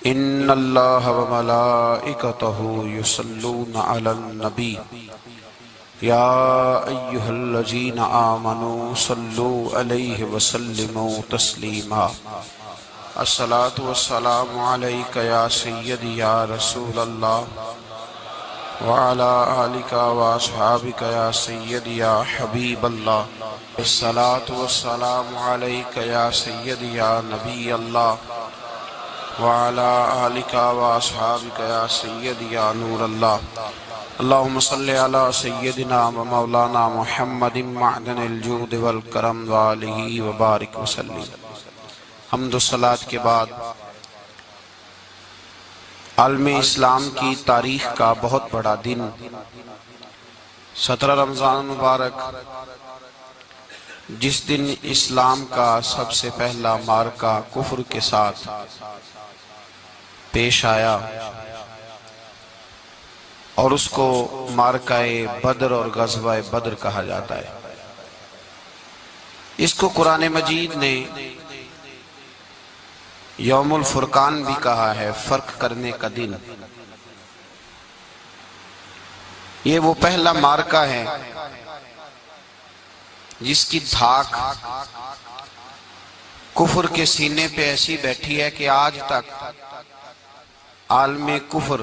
ان اللہ وملائکتہ یصلون علی النبی یا ایہا الذین آمنوا صلوا علیہ وسلموا تسلیما۔ الصلاة والسلام علیک یا سیدی یا رسول اللہ وعلی آلک واصحابک یا سیدی یا حبیب اللہ۔ الصلاة والسلام علیک یا سیدی یا نبی اللہ وعلی آلک واصحابک یا سیدی یا نور اللہ۔ اللہم صلی علی سیدنا و مولانا محمد معدن الجود والکرم وآلہ وبارک وسلم۔ حمد و صلاۃ کے بعد عالم اسلام کی تاریخ کا بہت بڑا دن 17 رمضان مبارک، جس دن اسلام کا سب سے پہلا معرکہ کفر کے ساتھ پیش آیا اور اس کو معرکہ بدر اور غزوہ بدر کہا جاتا ہے۔ اس کو قرآن مجید نے یوم الفرقان بھی کہا ہے، فرق کرنے کا دن۔ یہ وہ پہلا معرکہ ہے جس کی دھاک کفر کے سینے پہ ایسی بیٹھی ہے کہ آج تک عالم کفر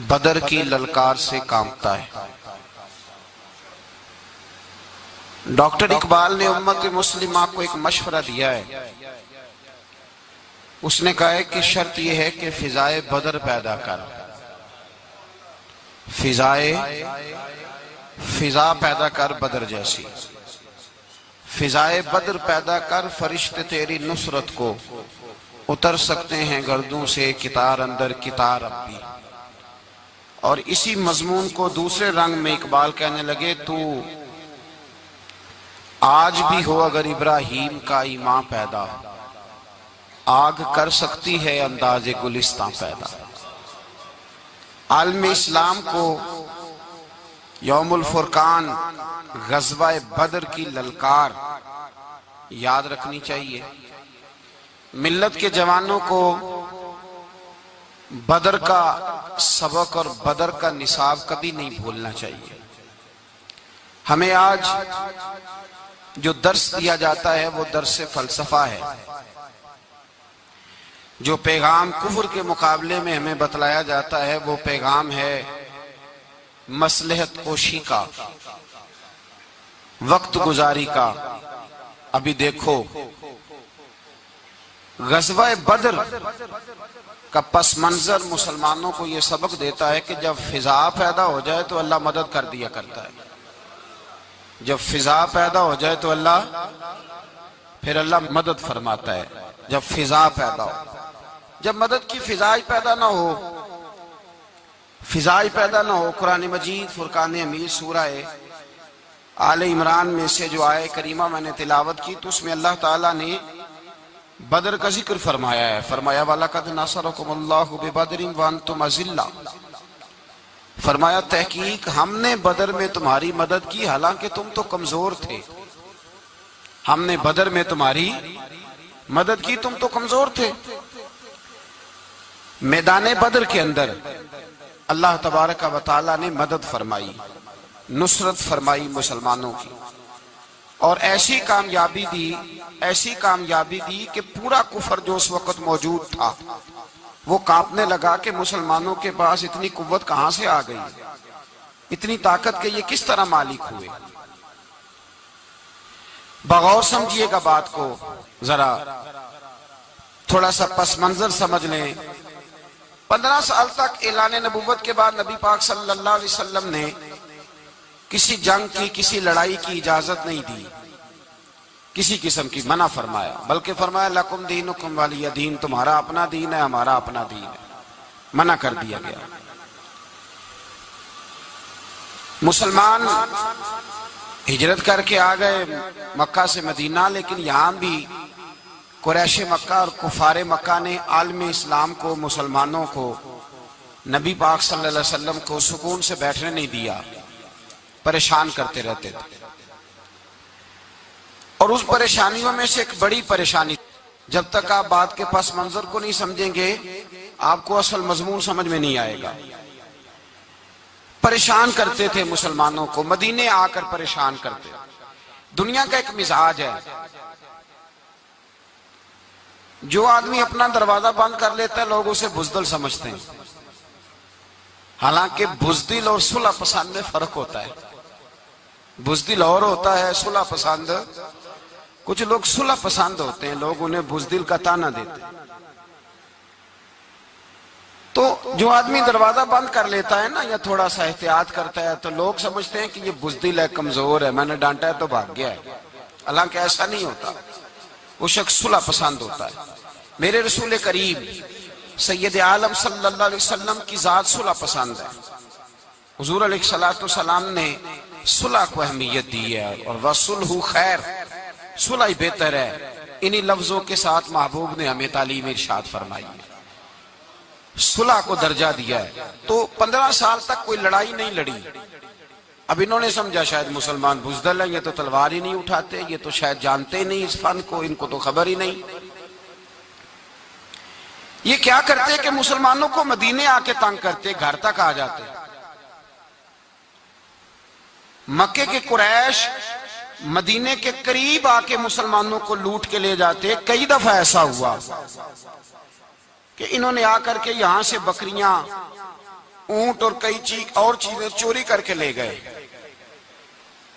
بدر کی للکار سے کانپتا ہے۔ ڈاکٹر اقبال نے امت مسلمہ کو ایک مشورہ دیا ہے۔ اس نے کہا ہے کہ شرط یہ ہے کہ فضائے بدر پیدا کر، فضا پیدا کر بدر جیسی، فضائے بدر پیدا کر، فرشتے تیری نصرت کو اتر سکتے ہیں گردوں سے کتار اندر کتار اب بھی۔ اور اسی مضمون کو دوسرے رنگ میں اقبال کہنے لگے، تو آج بھی ہو اگر ابراہیم کا ایمان پیدا، آگ کر سکتی ہے انداز گلستان پیدا۔ عالم اسلام کو یوم الفرقان غزوہ بدر کی للکار یاد رکھنی چاہیے۔ ملت کے جوانوں کو بدر کا سبق اور بدر کا نصاب کبھی نہیں بھولنا چاہیے۔ ہمیں آج جو درس دیا جاتا ہے وہ درس فلسفہ ہے۔ جو پیغام کفر کے مقابلے میں ہمیں بتلایا جاتا ہے وہ پیغام ہے مصلحت کوشی کا، وقت گزاری کا۔ ابھی دیکھو غزوہ بدر کا پس منظر مسلمانوں کو یہ سبق دیتا ہے کہ جب فضا پیدا ہو جائے تو اللہ مدد کر دیا کرتا ہے۔ جب فضا پیدا ہو جائے تو پھر اللہ مدد فرماتا ہے۔ جب فضا پیدا ہو، جب مدد کی فضائی پیدا نہ ہو، قرآن مجید فرقان حمید سورہ آل عمران میں سے جو آیہ کریمہ میں نے تلاوت کی تو اس میں اللہ تعالیٰ نے بدر کا ذکر فرمایا ہے۔ فرمایا وَلَقَدْ نَصَرَكُمُ اللَّهُ بِبَدْرٍ وَأَنْتُمْ أَذِلَّةٌ، فرمایا تحقیق ہم نے بدر میں تمہاری مدد کی حالانکہ تم تو کمزور تھے۔ ہم نے بدر میں تمہاری مدد کی، تم تو کمزور تھے۔ میدان بدر کے اندر اللہ تبارک و تعالیٰ نے مدد فرمائی، نصرت فرمائی مسلمانوں کی، اور ایسی کامیابی دی کہ پورا کفر جو اس وقت موجود تھا وہ کانپنے لگا کہ مسلمانوں کے پاس اتنی قوت کہاں سے آ گئی، اتنی طاقت کہ یہ کس طرح مالک ہوئے۔ بغور سمجھیے گا بات کو، ذرا تھوڑا سا پس منظر سمجھ لیں۔ 15 سال تک اعلان نبوت کے بعد نبی پاک صلی اللہ علیہ وسلم نے کسی جنگ کی، کسی لڑائی کی اجازت نہیں دی، کسی قسم کی منع فرمایا، بلکہ فرمایا لکم دینکم ولی دین، تمہارا اپنا دین ہے ہمارا اپنا دین ہے، منع کر دیا گیا۔ مسلمان ہجرت کر کے آ گئے مکہ سے مدینہ، لیکن یہاں بھی قریش مکہ اور کفار مکہ نے عالم اسلام کو، مسلمانوں کو، نبی پاک صلی اللہ علیہ وسلم کو سکون سے بیٹھنے نہیں دیا، پریشان کرتے رہتے تھے۔ اور اس پریشانیوں میں سے ایک بڑی پریشانی جب تک آپ بات کے پس منظر کو نہیں سمجھیں گے آپ کو اصل مضمون سمجھ میں نہیں آئے گا۔ پریشان کرتے تھے مسلمانوں کو، مدینے آ کر پریشان کرتے۔ دنیا کا ایک مزاج ہے، جو آدمی اپنا دروازہ بند کر لیتا ہے لوگ اسے بزدل سمجھتے ہیں، حالانکہ بزدل اور صلح پسند میں فرق ہوتا ہے۔ بزدل اور ہوتا ہے، صلح پسند، کچھ لوگ صلح پسند ہوتے ہیں، لوگ انہیں بزدل کا طعنہ دیتے ہیں۔ تو جو آدمی دروازہ بند کر لیتا ہے نا یا تھوڑا سا احتیاط کرتا ہے تو لوگ سمجھتے ہیں کہ یہ بزدل ہے، کمزور ہے، میں نے ڈانٹا ہے تو بھاگ گیا ہے، حالانکہ ایسا نہیں ہوتا، وہ شخص صلح پسند ہوتا ہے۔ میرے رسول کریم سید عالم صلی اللہ علیہ وسلم کی ذات صلح پسند ہے۔ حضور علیہ السلام نے صلح کو اہمیت دی ہے، اور وَصُلْحُ خیر، صلح ہی بہتر ہے۔ انہی لفظوں کے ساتھ محبوب نے ہمیں تعلیم ارشاد فرمائی ہے، صلح کو درجہ دیا ہے۔ تو 15 سال تک کوئی لڑائی نہیں لڑی۔ اب انہوں نے سمجھا شاید مسلمان بزدل ہیں، یہ تو تلوار ہی نہیں اٹھاتے، یہ تو شاید جانتے ہی نہیں اس فن کو، ان کو تو خبر ہی نہیں۔ یہ کیا کرتے کہ مسلمانوں کو مدینے آ کے تنگ کرتے، گھر تک آ جاتے۔ مکے کے قریش مدینے کے قریب آ کے مسلمانوں کو لوٹ کے لے جاتے۔ کئی دفعہ ایسا ہوا کہ انہوں نے آ کر کے یہاں سے بکریاں، اونٹ اور کئی اور چیزیں چوری کر کے لے گئے۔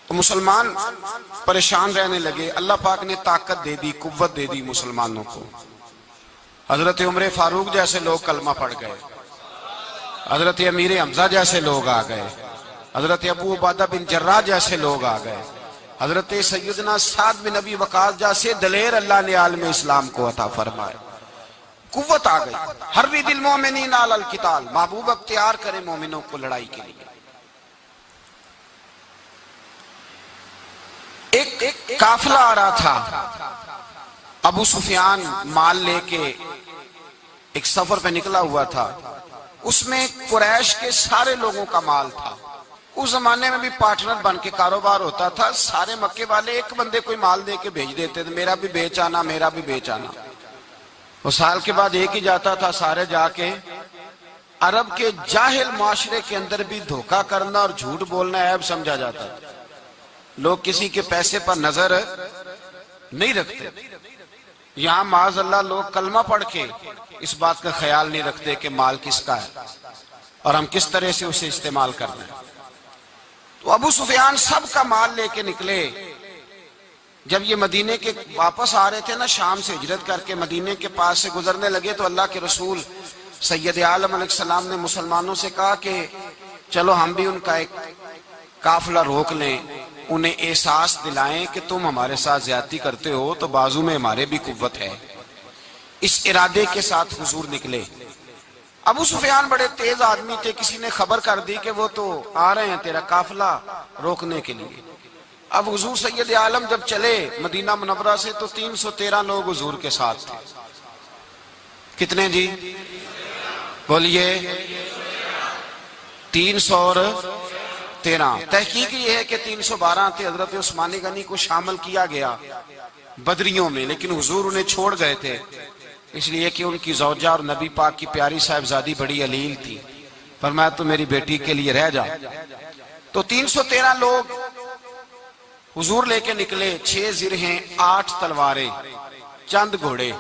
تو مسلمان پریشان رہنے لگے۔ اللہ پاک نے طاقت دے دی، قوت دے دی مسلمانوں کو۔ حضرت عمر فاروق جیسے لوگ کلمہ پڑھ گئے، حضرت امیر حمزہ جیسے لوگ آ گئے، حضرت ابو عبیدہ بن جراح جیسے لوگ آ گئے، حضرت سیدنا سعد بن ابی وقاص جیسے دلیر اللہ نے عالم اسلام کو عطا فرمائے۔ قوت آ گئی۔ حرِّض المؤمنین علی القتال، محبوب اختیار کرے مومنوں کو لڑائی کے لیے۔ ایک قافلہ آ رہا تھا، ابو سفیان مال لے کے ایک سفر پہ نکلا ہوا تھا، اس میں قریش کے سارے لوگوں کا مال تھا۔ اس زمانے میں بھی پارٹنر بن کے کاروبار ہوتا تھا، سارے مکے والے ایک بندے کوئی مال دے کے بھیج دیتے تھے، میرا بھی بیچ آنا، میرا بھی بیچ آنا۔ وہ سال کے بعد ایک ہی جاتا تھا، سارے جا کے۔ عرب کے جاہل معاشرے کے اندر بھی دھوکہ کرنا اور جھوٹ بولنا عیب سمجھا جاتا تھا، لوگ کسی کے پیسے پر نظر نہیں رکھتے۔ یہاں معاذ اللہ لوگ کلمہ پڑھ کے اس بات کا خیال نہیں رکھتے کہ مال کس کا ہے اور ہم کس طرح سے اسے استعمال کرنا ہے۔ تو ابو سفیان سب کا مال لے کے نکلے۔ جب یہ مدینے کے واپس آ رہے تھے نا، شام سے ہجرت کر کے مدینے کے پاس سے گزرنے لگے، تو اللہ کے رسول سید عالم علیہ السلام نے مسلمانوں سے کہا کہ چلو ہم بھی ان کا ایک قافلہ روک لیں، انہیں احساس دلائیں کہ تم ہمارے ساتھ زیادتی کرتے ہو تو بازو میں ہمارے بھی قوت ہے۔ اس ارادے کے ساتھ حضور نکلے۔ ابو سفیان بڑے تیز آدمی تھے، کسی نے خبر کر دی کہ وہ تو آ رہے ہیں تیرا قافلہ روکنے کے لیے۔ اب حضور سید عالم جب چلے مدینہ منورہ سے تو 313 لوگ حضور کے ساتھ تھے۔ کتنے جی؟ بولیے 313۔ تحقیق یہ ہے کہ 312 تھے۔ حضرت عثمان غنی کو شامل کیا گیا بدریوں میں، لیکن حضور انہیں چھوڑ گئے تھے، اس لیے کہ ان کی زوجہ اور نبی پاک کی پیاری صاحبزادی بڑی علیل تھی۔ فرمایا تو میری بیٹی کے لیے رہ جا۔ تو 313 لوگ حضور لے کے نکلے، 6 زرہیں، 8 تلواریں، چند گھوڑے۔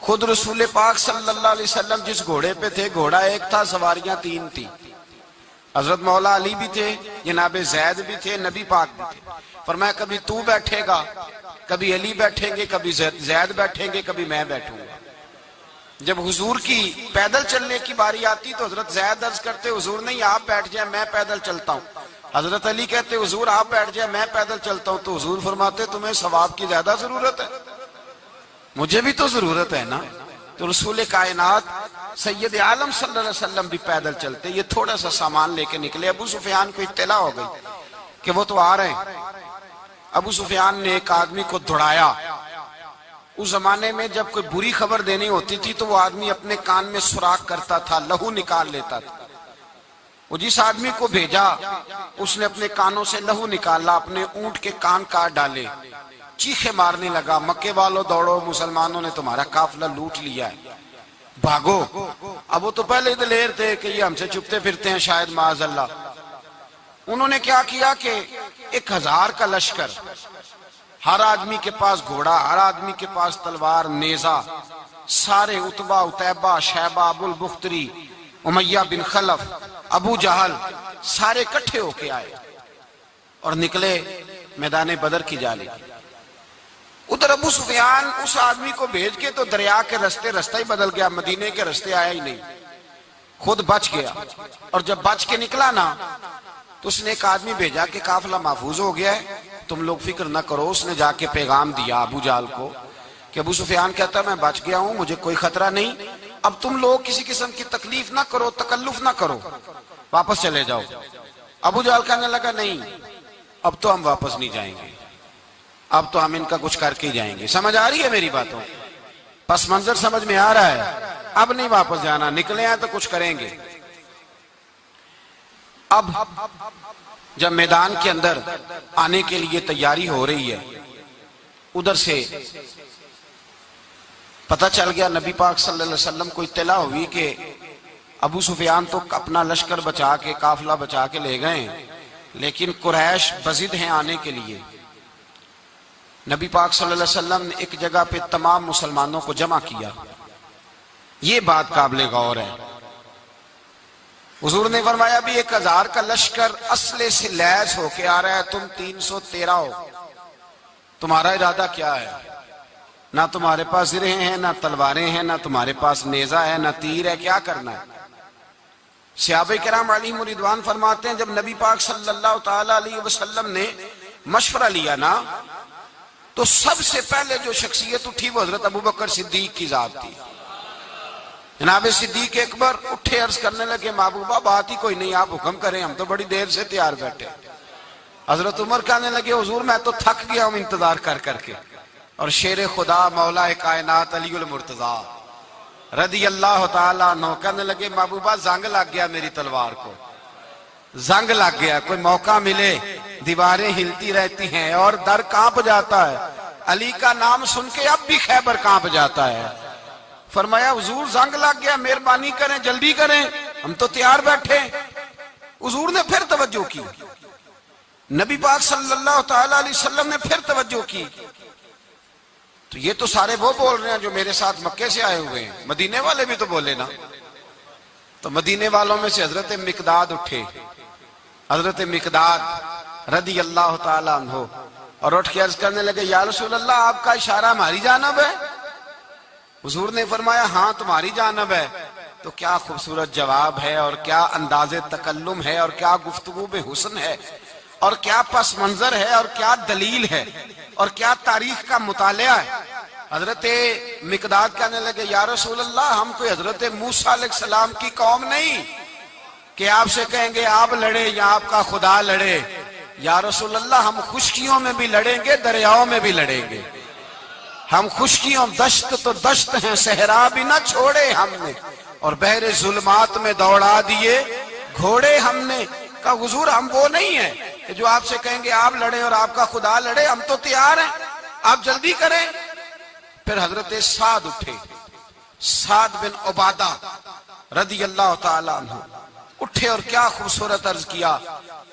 خود رسول پاک صلی اللہ علیہ وسلم جس گھوڑے پہ تھے، گھوڑا ایک تھا، سواریاں 3 تھی۔ حضرت مولا علی بھی تھے، جناب زید بھی تھے، نبی پاک بھی تھے۔ فرمایا کبھی تو بیٹھے گا، کبھی علی بیٹھیں گے، کبھی زید بیٹھیں گے، کبھی میں بیٹھوں گا۔ جب حضور کی پیدل چلنے کی باری آتی تو حضرت زید عرض کرتے حضور نہیں آپ بیٹھ جائیں، میں پیدل چلتا ہوں۔ حضرت علی کہتے حضور آپ بیٹھ جائیں، میں پیدل چلتا ہوں۔ تو حضور فرماتے تمہیں ثواب کی زیادہ ضرورت ہے، مجھے بھی تو ضرورت ہے نا۔ تو رسول کائنات سید عالم صلی اللہ علیہ وسلم بھی پیدل چلتے، یہ تھوڑا سا سامان لے کے نکلے۔ ابو سفیان کو اطلاع ہو گئی کہ وہ تو آ رہے ہیں۔ ابو سفیان نے ایک آدمی کو دوڑایا۔ اس زمانے میں جب کوئی بری خبر دینی ہوتی تھی تو وہ آدمی اپنے کان میں سوراخ کرتا تھا، لہو نکال لیتا تھا۔ وہ جس آدمی کو بھیجا اس نے اپنے کانوں سے لہو نکالا، اپنے اونٹ کے کان کاٹ ڈالے، چیخے مارنے لگا، مکے والوں دوڑو، مسلمانوں نے تمہارا قافلہ لوٹ لیا ہے، بھاگو۔ اب وہ تو پہلے دلیر تھے کہ یہ ہم سے چھپتے پھرتے ہیں شاید معاذ اللہ۔ انہوں نے کیا کیا کہ 1000 کا لشکر، ہر آدمی کے پاس گھوڑا، ہر آدمی کے پاس تلوار، نیزہ، سارے عتبہ، عتیبہ، شیبہ، ابو البختری، امیہ بن خلف، ابو جہل، سارے اکٹھے ہو کے آئے اور نکلے میدان بدر کی جانب۔ ادھر ابو سفیان اس آدمی کو بھیج کے تو دریا کے رستہ ہی بدل گیا، مدینے کے رستے آیا ہی نہیں، خود بچ گیا۔ اور جب بچ کے نکلا نا تو اس نے ایک آدمی بھیجا کہ قافلہ محفوظ ہو گیا ہے، تم لوگ فکر نہ کرو۔ اس نے جا کے پیغام دیا ابو جہل کو کہ ابو سفیان کہتا ہے میں بچ گیا ہوں، مجھے کوئی خطرہ نہیں، اب تم لوگ کسی قسم کی تکلیف نہ کرو، تکلف نہ کرو، واپس چلے جاؤ۔ ابو جہل کہنے لگا نہیں، اب تو ہم واپس نہیں جائیں گے، اب تو ہم ان کا کچھ کر کے ہی جائیں گے۔ سمجھ آ رہی ہے میری باتوں؟ پس منظر سمجھ میں آ رہا ہے؟ اب نہیں واپس جانا، نکلے ہیں تو کچھ کریں گے۔ اب جب میدان کے اندر آنے کے لیے تیاری ہو رہی ہے، ادھر سے پتہ چل گیا، نبی پاک صلی اللہ علیہ وسلم کو اطلاع ہوئی کہ ابو سفیان تو اپنا لشکر بچا کے، قافلہ بچا کے لے گئے، لیکن قریش بضد ہیں آنے کے لیے۔ نبی پاک صلی اللہ علیہ وسلم نے ایک جگہ پہ تمام مسلمانوں کو جمع کیا۔ یہ بات قابل غور ہے۔ حضور نے فرمایا بھی 1000 کا لشکر اسلحے سے لیس ہو کے آ رہا ہے، تم 313 ہو، تمہارا ارادہ کیا ہے؟ نہ تمہارے پاس زرہیں ہیں، نہ تلواریں ہیں، نہ تمہارے پاس نیزہ ہے، نہ تیر ہے، کیا کرنا ہے؟ صحابہ کرام علیہم رضوان فرماتے ہیں جب نبی پاک صلی اللہ تعالی علیہ وسلم نے مشورہ لیا نا تو سب سے پہلے جو شخصیت اٹھی وہ حضرت ابوبکر صدیق کی ذات تھی۔ جناب صدیق اکبر اٹھے، عرض کرنے لگے محبوبہ بات ہی کوئی نہیں، آپ حکم کریں، ہم تو بڑی دیر سے تیار بیٹھے۔ حضرت عمر کہنے لگے حضور میں تو تھک گیا ہوں انتظار کر کر کے۔ اور شیر خدا مولا کائنات علی المرتضیٰ رضی اللہ تعالیٰ عنہ کہنے لگے محبوبہ زنگ لگ گیا میری تلوار کو، زنگ لگ گیا، کوئی موقع ملے دیواریں ہلتی رہتی ہیں اور در کانپ جاتا ہے، علی کا نام سن کے اب بھی خیبر کانپ جاتا ہے۔ فرمایا حضور زنگ لگ گیا، مہربانی کریں، جلدی کریں، ہم تو تیار بیٹھے۔ حضور نے پھر توجہ کی، نبی پاک صلی اللہ تعالی علیہ وسلم نے پھر توجہ کی، تو یہ تو سارے وہ بول رہے ہیں جو میرے ساتھ مکے سے آئے ہوئے ہیں، مدینے والے بھی تو بولے نا۔ تو مدینے والوں میں سے حضرت مقداد اٹھے، حضرت مقداد رضی اللہ تعالی عنہ، اور اٹھ کے عرض کرنے لگے یا رسول اللہ آپ کا اشارہ ہماری جانب ہے؟ حضور نے فرمایا ہاں تمہاری جانب ہے۔ تو کیا خوبصورت جواب ہے، اور کیا انداز تکلم ہے، اور کیا گفتگو بے حسن ہے، اور کیا پس منظر ہے، اور کیا دلیل ہے، اور کیا تاریخ کا مطالعہ ہے۔ حضرت مقداد کہنے لگے یا رسول اللہ ہم کوئی حضرت موسیٰ علیہ السلام کی قوم نہیں کہ آپ سے کہیں گے آپ لڑے یا آپ کا خدا لڑے۔ یا رسول اللہ ہم خشکیوں میں بھی لڑیں گے، دریاؤں میں بھی لڑیں گے، ہم خشکیوں دشت تو دشت ہیں، صحرا بھی نہ چھوڑے ہم نے، اور بحر ظلمات میں دوڑا دیے گھوڑے ہم نے۔ کہا حضور ہم وہ نہیں ہیں کہ جو آپ سے کہیں گے آپ لڑیں اور آپ کا خدا لڑے، ہم تو تیار ہیں، آپ جلدی کریں۔ پھر حضرت سعد اٹھے، سعد بن عبادہ رضی اللہ تعالی عنہ اٹھے اور کیا خوبصورت عرض کیا،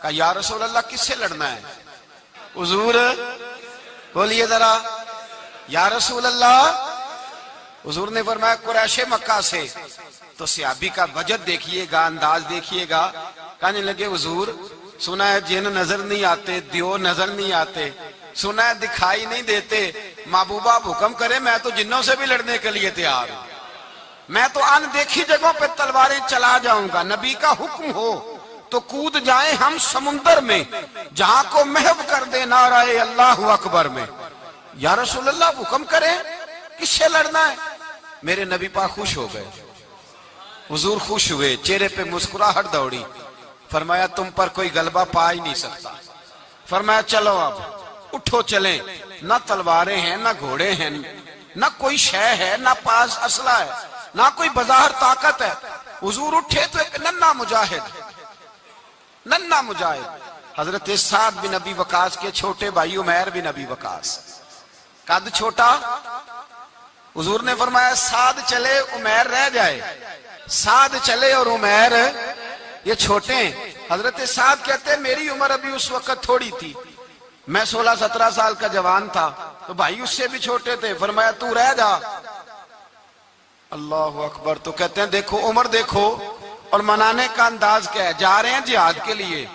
کہا یا رسول اللہ کس سے لڑنا ہے؟ حضور بولیے ذرا یا رسول اللہ۔ حضور نے فرمایا قریش مکہ سے۔ تو صحابی کا وجد دیکھیے گا، انداز دیکھیے گا، کہنے لگے حضور سنا ہے جن نظر نہیں آتے، دیو نظر نہیں آتے، سنا ہے دکھائی نہیں دیتے، محبوبہ آپ حکم کرے میں تو جنوں سے بھی لڑنے کے لیے تیار ہوں، میں تو ان دیکھی جگہوں پہ تلواریں چلا جاؤں گا، نبی کا حکم ہو تو کود جائیں ہم سمندر میں، جہاں کو محو کر دے نعرہ اللہ اکبر میں۔ یا رسول اللہ حکم کریں کس سے لڑنا ہے؟ میرے نبی پاک خوش ہو گئے، حضور خوش ہوئے، چہرے پہ مسکراہٹ دوڑی، فرمایا تم پر کوئی غلبہ پا ہی نہیں سکتا۔ فرمایا چلو اب اٹھو چلیں، نہ تلواریں ہیں، نہ گھوڑے ہیں، نہ کوئی شے ہے، نہ پاس اسلحہ ہے، نہ کوئی بظاہر طاقت ہے۔ حضور اٹھے تو ایک ننھا مجاہد حضرت سعد بن ابی وقاص کے چھوٹے بھائی عمیر بن ابی وقاص قد چھوٹا، حضور نے فرمایا سعد چلے عمیر رہ جائے، سعد چلے اور عمیر یہ چھوٹے ہیں۔ حضرت سعد کہتے ہیں میری عمر ابھی اس وقت تھوڑی تھی، میں 16-17 سال کا جوان تھا، تو بھائی اس سے بھی چھوٹے تھے، فرمایا تو رہ جا۔ اللہ اکبر۔ تو کہتے ہیں دیکھو عمر دیکھو، اور منانے کا انداز کیا ہے، جا رہے ہیں جہاد کے لیے،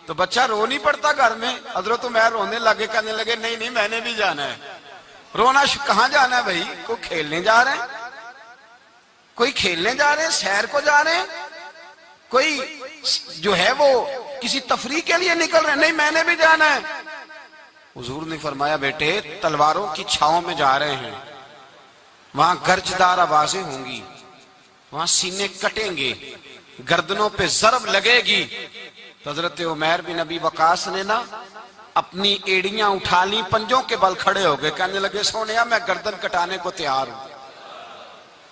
تو بچہ رو نہیں پڑتا گھر میں، حضرت عمیر رونے لگے، کہنے لگے نہیں نہیں میں نے بھی جانا ہے۔ رونا کہاں جانا ہے بھائی؟ کوئی کھیلنے جا رہے ہیں، کوئی کھیلنے جا رہے ہیں، سیر کو جا رہے ہیں، کوئی جو ہے وہ کسی تفریح کے لیے نکل رہے ہیں، نہیں میں نے بھی جانا ہے۔ حضور نے فرمایا بیٹے تلواروں کی چھاؤں میں جا رہے ہیں، وہاں گرجدار آوازیں ہوں گی، وہاں سینے کٹیں گے، گردنوں پہ ضرب لگے گی۔ تو حضرت عمیر بن ابی وقاص نے نا اپنی ایڑیاں اٹھا لی، پنجوں کے بل کھڑے ہو گئے، کہنے لگے سونیا میں گردن کٹانے کو تیار ہوں۔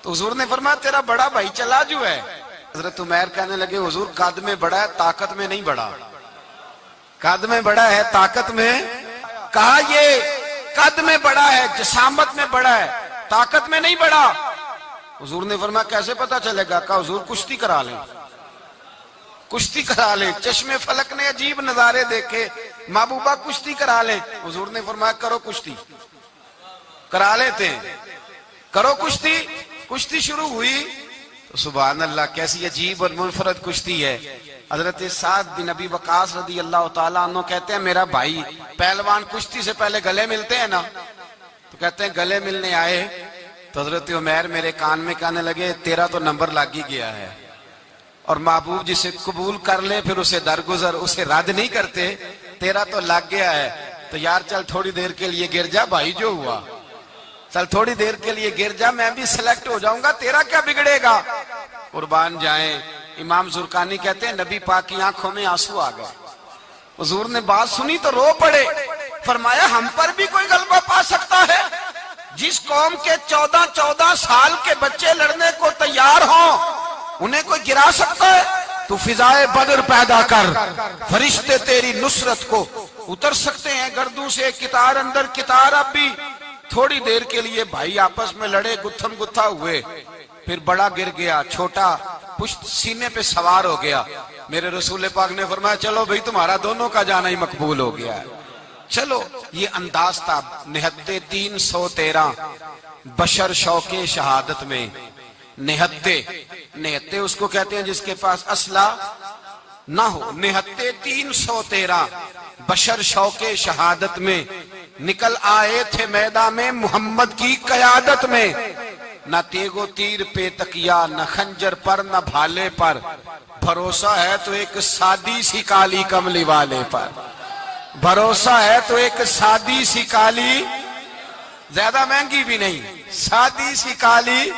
تو حضور نے فرمایا تیرا بڑا بھائی چلا جو ہے۔ حضرت عمیر کہنے لگے حضور قد میں بڑا ہے، طاقت میں نہیں بڑا، قد میں بڑا ہے طاقت میں، کہا یہ قد میں بڑا ہے، جسامت میں بڑا ہے، طاقت میں نہیں بڑا۔ حضور نے فرمایا کیسے پتا چلے گا؟ کہا حضور کشتی کرا لیں، کشتی کرا لیں۔ چشم فلک نے عجیب نظارے دیکھے، محبوبہ کشتی کرا لیں۔ حضور نے فرمایا کرو کشتی، کرا لیتے ہیں، کرو کشتی۔ کشتی شروع ہوئی تو سبحان اللہ کیسی عجیب اور منفرد کشتی ہے۔ حضرت سعد بن ابی وقاص رضی اللہ تعالیٰ عنہ کہتے ہیں میرا بھائی پہلوان کشتی سے پہلے گلے ملتے ہیں نا، تو کہتے ہیں گلے ملنے آئے تو حضرت عمیر میرے کان میں کہنے لگے تیرا تو نمبر لگ ہی گیا ہے، اور محبوب جسے قبول کر لے پھر اسے درگزر، اسے رد نہیں کرتے، تیرا تو لگ گیا ہے، تو یار چل تھوڑی دیر کے لیے گر جا بھائی، جو ہوا چل تھوڑی دیر کے لیے گر جا، میں بھی سلیکٹ ہو جاؤں گا، تیرا کیا بگڑے گا؟ قربان جائیں۔ امام زرقانی کہتے ہیں نبی پاک کی آنکھوں میں آنسو آ گئے، حضور نے بات سنی تو رو پڑے، فرمایا ہم پر بھی کوئی غلبہ پا سکتا ہے؟ جس قوم کے 14 سال کے بچے لڑنے کو تیار ہوں انہیں کوئی گرا سکتا ہے؟ تو فضائے بدر پیدا کر، فرشتے تیری نصرت کو اتر سکتے ہیں گردوں سے، کتار اندر کتار۔ اب بھی تھوڑی دیر کے لیے بھائی آپس میں لڑے، گتھم گتھا ہوئے، پھر بڑا گر گیا، چھوٹا پشت سینے پہ سوار ہو گیا۔ میرے رسول پاک نے فرمایا چلو بھئی تمہارا دونوں کا جانا ہی مقبول ہو گیا ہے، چلو۔ یہ انداز تھا نہتے 313 بشر شوق شہادت میں، نہتے اس کو کہتے ہیں جس کے پاس اسلحہ نہ ہو۔ نہتے 313 بشر شوق شہادت میں نکل آئے تھے میدان میں محمد کی قیادت میں، نہ تیگ و تیر پہ تکیا، نہ خنجر پر نہ بھالے پر، بھروسہ ہے تو ایک سادی سی کالی کملی والے پر، بھروسہ ہے تو ایک سادی سی کالی، زیادہ مہنگی بھی نہیں، سادی سی کالی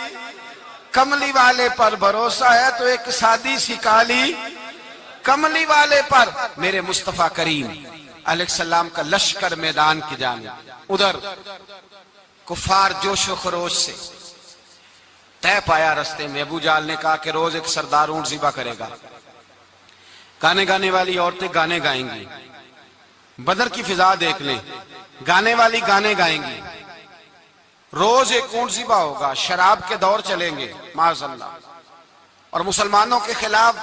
کملی والے پر، بھروسہ ہے تو ایک سادی سی کالی کملی والے پر۔ میرے مصطفیٰ کریم علیہ السلام کا لشکر میدان کی جانب، ادھر کفار جوش و خروش سے طے پایا رستے میں۔ ابو جہل نے کہا کہ روز ایک سردار اونٹ ذبح کرے گا، گانے گانے والی عورتیں گانے گائیں گی، بدر کی فضا دیکھ لیں، گانے والی گانے گائیں گی، روز ایک اونٹ ذبح ہوگا، شراب کے دور چلیں گے معاذ اللہ، اور مسلمانوں کے خلاف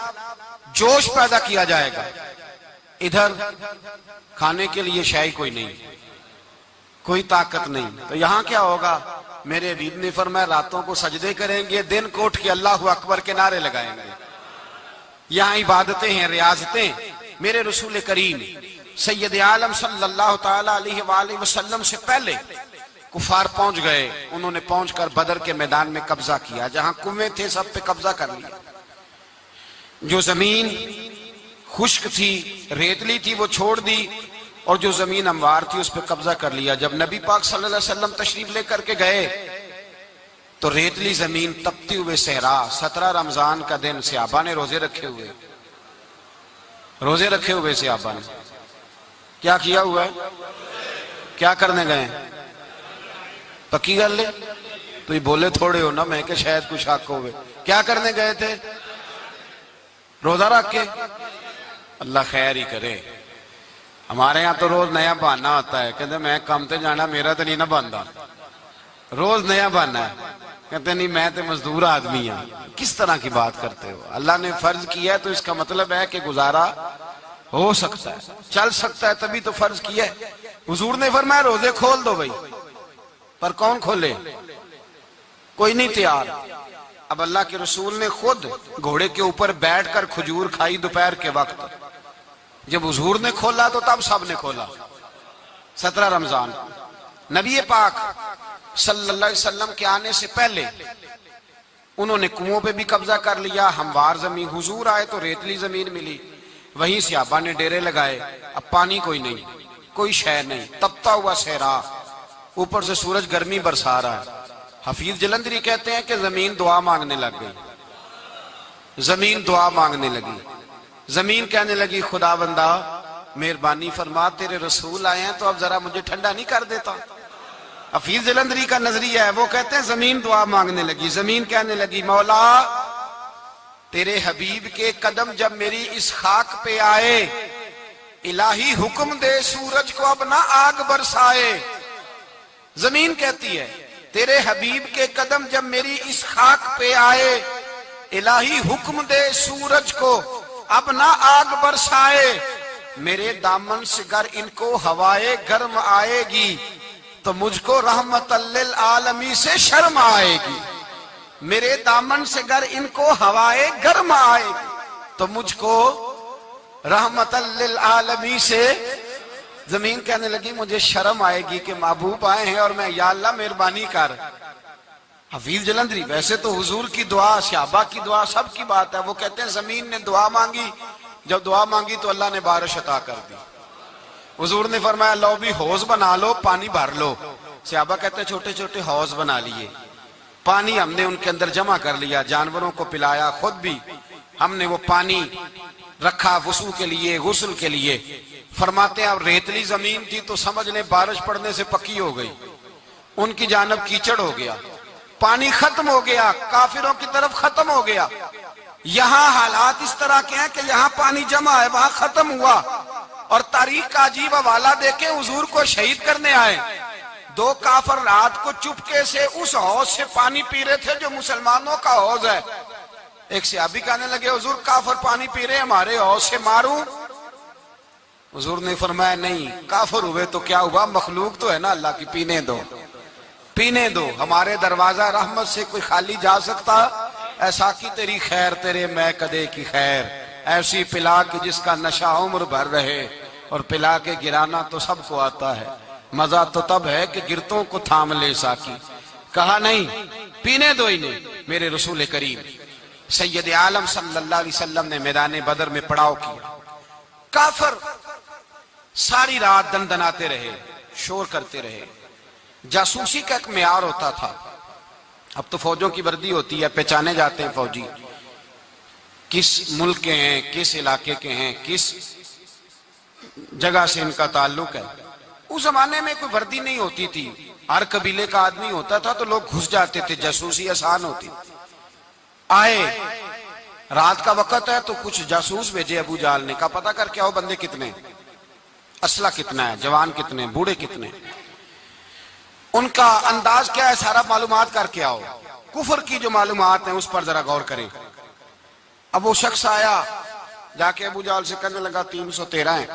جوش پیدا کیا جائے گا۔ ادھر کھانے کے لیے شے کوئی نہیں، کوئی طاقت نہیں، تو یہاں کیا ہوگا؟ میرے حبیب نے فرمایا راتوں کو سجدے کریں گے، دن کو اٹھ کے اللہ اکبر کے نعرے لگائیں گے۔ یہاں عبادتیں ہیں، ریاضتیں۔ میرے رسول کریم سید عالم صلی اللہ تعالی علیہ وآلہ وسلم سے پہلے کفار پہنچ گئے، انہوں نے پہنچ کر بدر کے میدان میں قبضہ کیا، جہاں کنویں تھے سب پہ قبضہ کر لیا، جو زمین خشک تھی ریتلی تھی وہ چھوڑ دی، اور جو زمین ہموار تھی اس پہ قبضہ کر لیا۔ جب نبی پاک صلی اللہ علیہ وسلم تشریف لے کر کے گئے تو ریتلی زمین تپتی ہوئے صحرا، 17 رمضان کا دن، صحابہ نے روزے رکھے ہوئے صحابہ نے کیا کیا ہوا ہے؟ کیا کرنے گئے؟ پکی گل لے تو یہ بولے تھوڑے ہو نا، میں کہ شاید کچھ حق ہوئے، کیا کرنے گئے تھے؟ روزہ رکھ کے۔ اللہ خیر ہی کرے، ہمارے یہاں تو روز نیا بہانہ آتا ہے، کہتے میں کام تے جانا، میرا تو نہیں نہ بنتا۔ روز نیا بننا ہے. کہتے نہیں میں تو مزدور آدمی ہوں. کس طرح کی بات کرتے ہو؟ اللہ نے فرض کیا ہے تو اس کا مطلب ہے کہ گزارا ہو سکتا ہے, چل سکتا ہے, تبھی تو فرض کیا ہے. حضور نے فرمایا روزے کھول دو بھائی, پر کون کھولے؟ کوئی نہیں تیار. اب اللہ کے رسول نے خود گھوڑے کے اوپر بیٹھ کر کھجور کھائی دوپہر کے وقت. جب حضور نے کھولا تو تب سب نے کھولا. 17 رمضان نبی پاک صلی اللہ علیہ وسلم کے آنے سے پہلے انہوں نے کنووں پہ بھی قبضہ کر لیا, ہموار زمین. حضور آئے تو ریتلی زمین ملی, وہیں صحابہ نے ڈیرے لگائے. اب پانی کوئی نہیں, کوئی شے نہیں, تپتا ہوا صحرا, اوپر سے سورج گرمی برسا رہا ہے. حفیظ جلندری کہتے ہیں کہ زمین دعا مانگنے لگ گئی. زمین دعا مانگنے لگی. زمین کہنے لگی خدا بندہ مہربانی فرما, تیرے رسول آئے ہیں تو اب ذرا مجھے ٹھنڈا نہیں کر دیتا. حفیظ جلندری کا نظریہ ہے, وہ کہتے ہیں زمین دعا مانگنے لگی. زمین کہنے لگی مولا تیرے حبیب کے قدم جب میری اس خاک پہ آئے, الہی حکم دے سورج کو اب نہ آگ برسائے. زمین کہتی ہے تیرے حبیب کے قدم جب میری اس خاک پہ آئے, الہی حکم دے سورج کو اب نہ آگ برسائے. میرے دامن سے گر ان کو ہوائے گرم آئے گی تو مجھ کو رحمت للعالمین سے شرم آئے گی. میرے دامن سے گر ان کو ہوائے گرم آئے گی تو مجھ کو رحمت للعالمین سے. زمین کہنے لگی مجھے شرم آئے گی کہ محبوب آئے ہیں اور میں یا اللہ مہربانی کر. حفیظ جلندری ویسے تو حضور کی دعا, صحابہ کی دعا, سب کی بات ہے. وہ کہتے ہیں زمین نے دعا مانگی, جب دعا مانگی تو اللہ نے بارش عطا کر دی. حضور نے فرمایا لو بھی حوض بنا لو, پانی بھر لو. صحابہ کہتے ہیں چھوٹے چھوٹے حوض بنا لیے, پانی ہم نے ان کے اندر جمع کر لیا, جانوروں کو پلایا, خود بھی ہم نے وہ پانی رکھا وضو کے لیے, غسل کے لیے. فرماتے ہیں اب ریتلی زمین تھی تو سمجھ لیں بارش پڑنے سے پکی ہو گئی, ان کی جانب کیچڑ ہو گیا, پانی ختم ہو گیا, کافروں کی طرف ختم ہو گیا. یہاں حالات اس طرح کے ہیں کہ یہاں پانی جمع ہے, وہاں ختم ہوا. اور تاریخ کا عجیب حوالہ دیکھیں, حضور کو شہید کرنے آئے 2 کافر رات کو چپکے سے اس حوض سے پانی پی رہے تھے جو مسلمانوں کا حوض ہے. ایک صحابی کہنے لگے حضور کافر پانی پی رہے, ہمارے حوض سے ماروں؟ حضور نے فرمایا نہیں, کافر ہوئے تو کیا ہوا, مخلوق تو ہے نا اللہ کی, پینے دو, پینے دو. ہمارے دروازہ رحمت سے کوئی خالی جا سکتا؟ ایسا کی تیری خیر تیرے میں کدے کی خیر, ایسی پلا کہ جس کا نشہ عمر بھر رہے, اور پلا کے گرانا تو سب کو آتا ہے, مزہ تو تب ہے کہ گرتوں کو تھام لے ساکی. کہا نہیں, پینے دو انہیں. میرے رسول کریم سید عالم صلی اللہ علیہ وسلم نے میدان بدر میں پڑاؤ کیا. کافر ساری رات دندناتے رہے, شور کرتے رہے. جاسوسی کا ایک معیار ہوتا تھا, اب تو فوجوں کی وردی ہوتی ہے, پہچانے جاتے ہیں فوجی کس ملک کے ہیں, کس علاقے کے ہیں, کس جگہ سے ان کا تعلق ہے. اس زمانے میں کوئی وردی نہیں ہوتی تھی, ہر قبیلے کا آدمی ہوتا تھا تو لوگ گھس جاتے تھے, جاسوسی آسان ہوتی. آئے رات کا وقت ہے تو کچھ جاسوس بھیجے ابو جہل نے, کہا پتہ کر کے آؤ بندے کتنے, اسلحہ کتنا ہے, جوان کتنے, بوڑھے کتنے, ان کا انداز کیا ہے, سارا معلومات کر کے آؤ. کفر کی جو معلومات ہیں اس پر ذرا غور کریں. اب وہ شخص آیا, جا کے ابو جہل سے کہنے لگا 313 ہیں,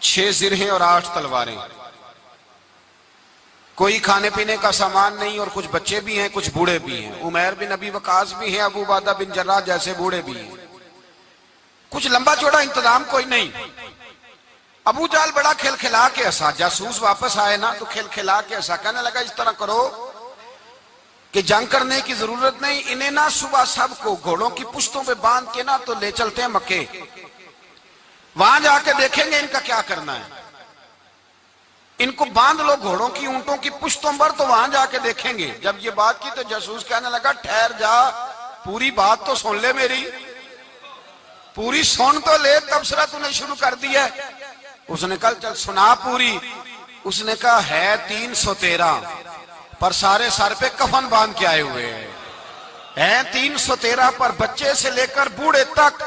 6 زرہیں اور 8 تلواریں, کوئی کھانے پینے کا سامان نہیں, اور کچھ بچے بھی ہیں, کچھ بوڑھے بھی ہیں, عمیر بن ابی وقاص بھی ہیں, ابو عبیدہ بن جراح جیسے بوڑھے بھی ہیں, کچھ لمبا چوڑا انتظام کوئی نہیں. ابو جہل بڑا کھل کھلا کے ہنسا, جاسوس واپس آئے نا تو کھل کھلا کے ہنسا, کہنے لگا اس طرح کرو کہ جنگ کرنے کی ضرورت نہیں, انہیں نا صبح سب کو گھوڑوں کی پشتوں پہ باندھ کے نا تو لے چلتے ہیں مکے, وہاں جا کے دیکھیں گے ان کا کیا کرنا ہے. ان کو باندھ لو گھوڑوں کی اونٹوں کی پشتوں پر, تو وہاں جا کے دیکھیں گے. جب یہ بات کی تو جاسوس کہنے لگا ٹھہر جا, پوری بات تو سن لے, میری پوری سن تو لے, تبصرہ تو نے شروع کر دی ہے. اس نے کہا چل سنا پوری. اس نے کہا ہے 313, پر سارے سر پہ کفن باندھ کے آئے ہوئے ہیں, 313 پر بچے سے لے کر بوڑھے تک.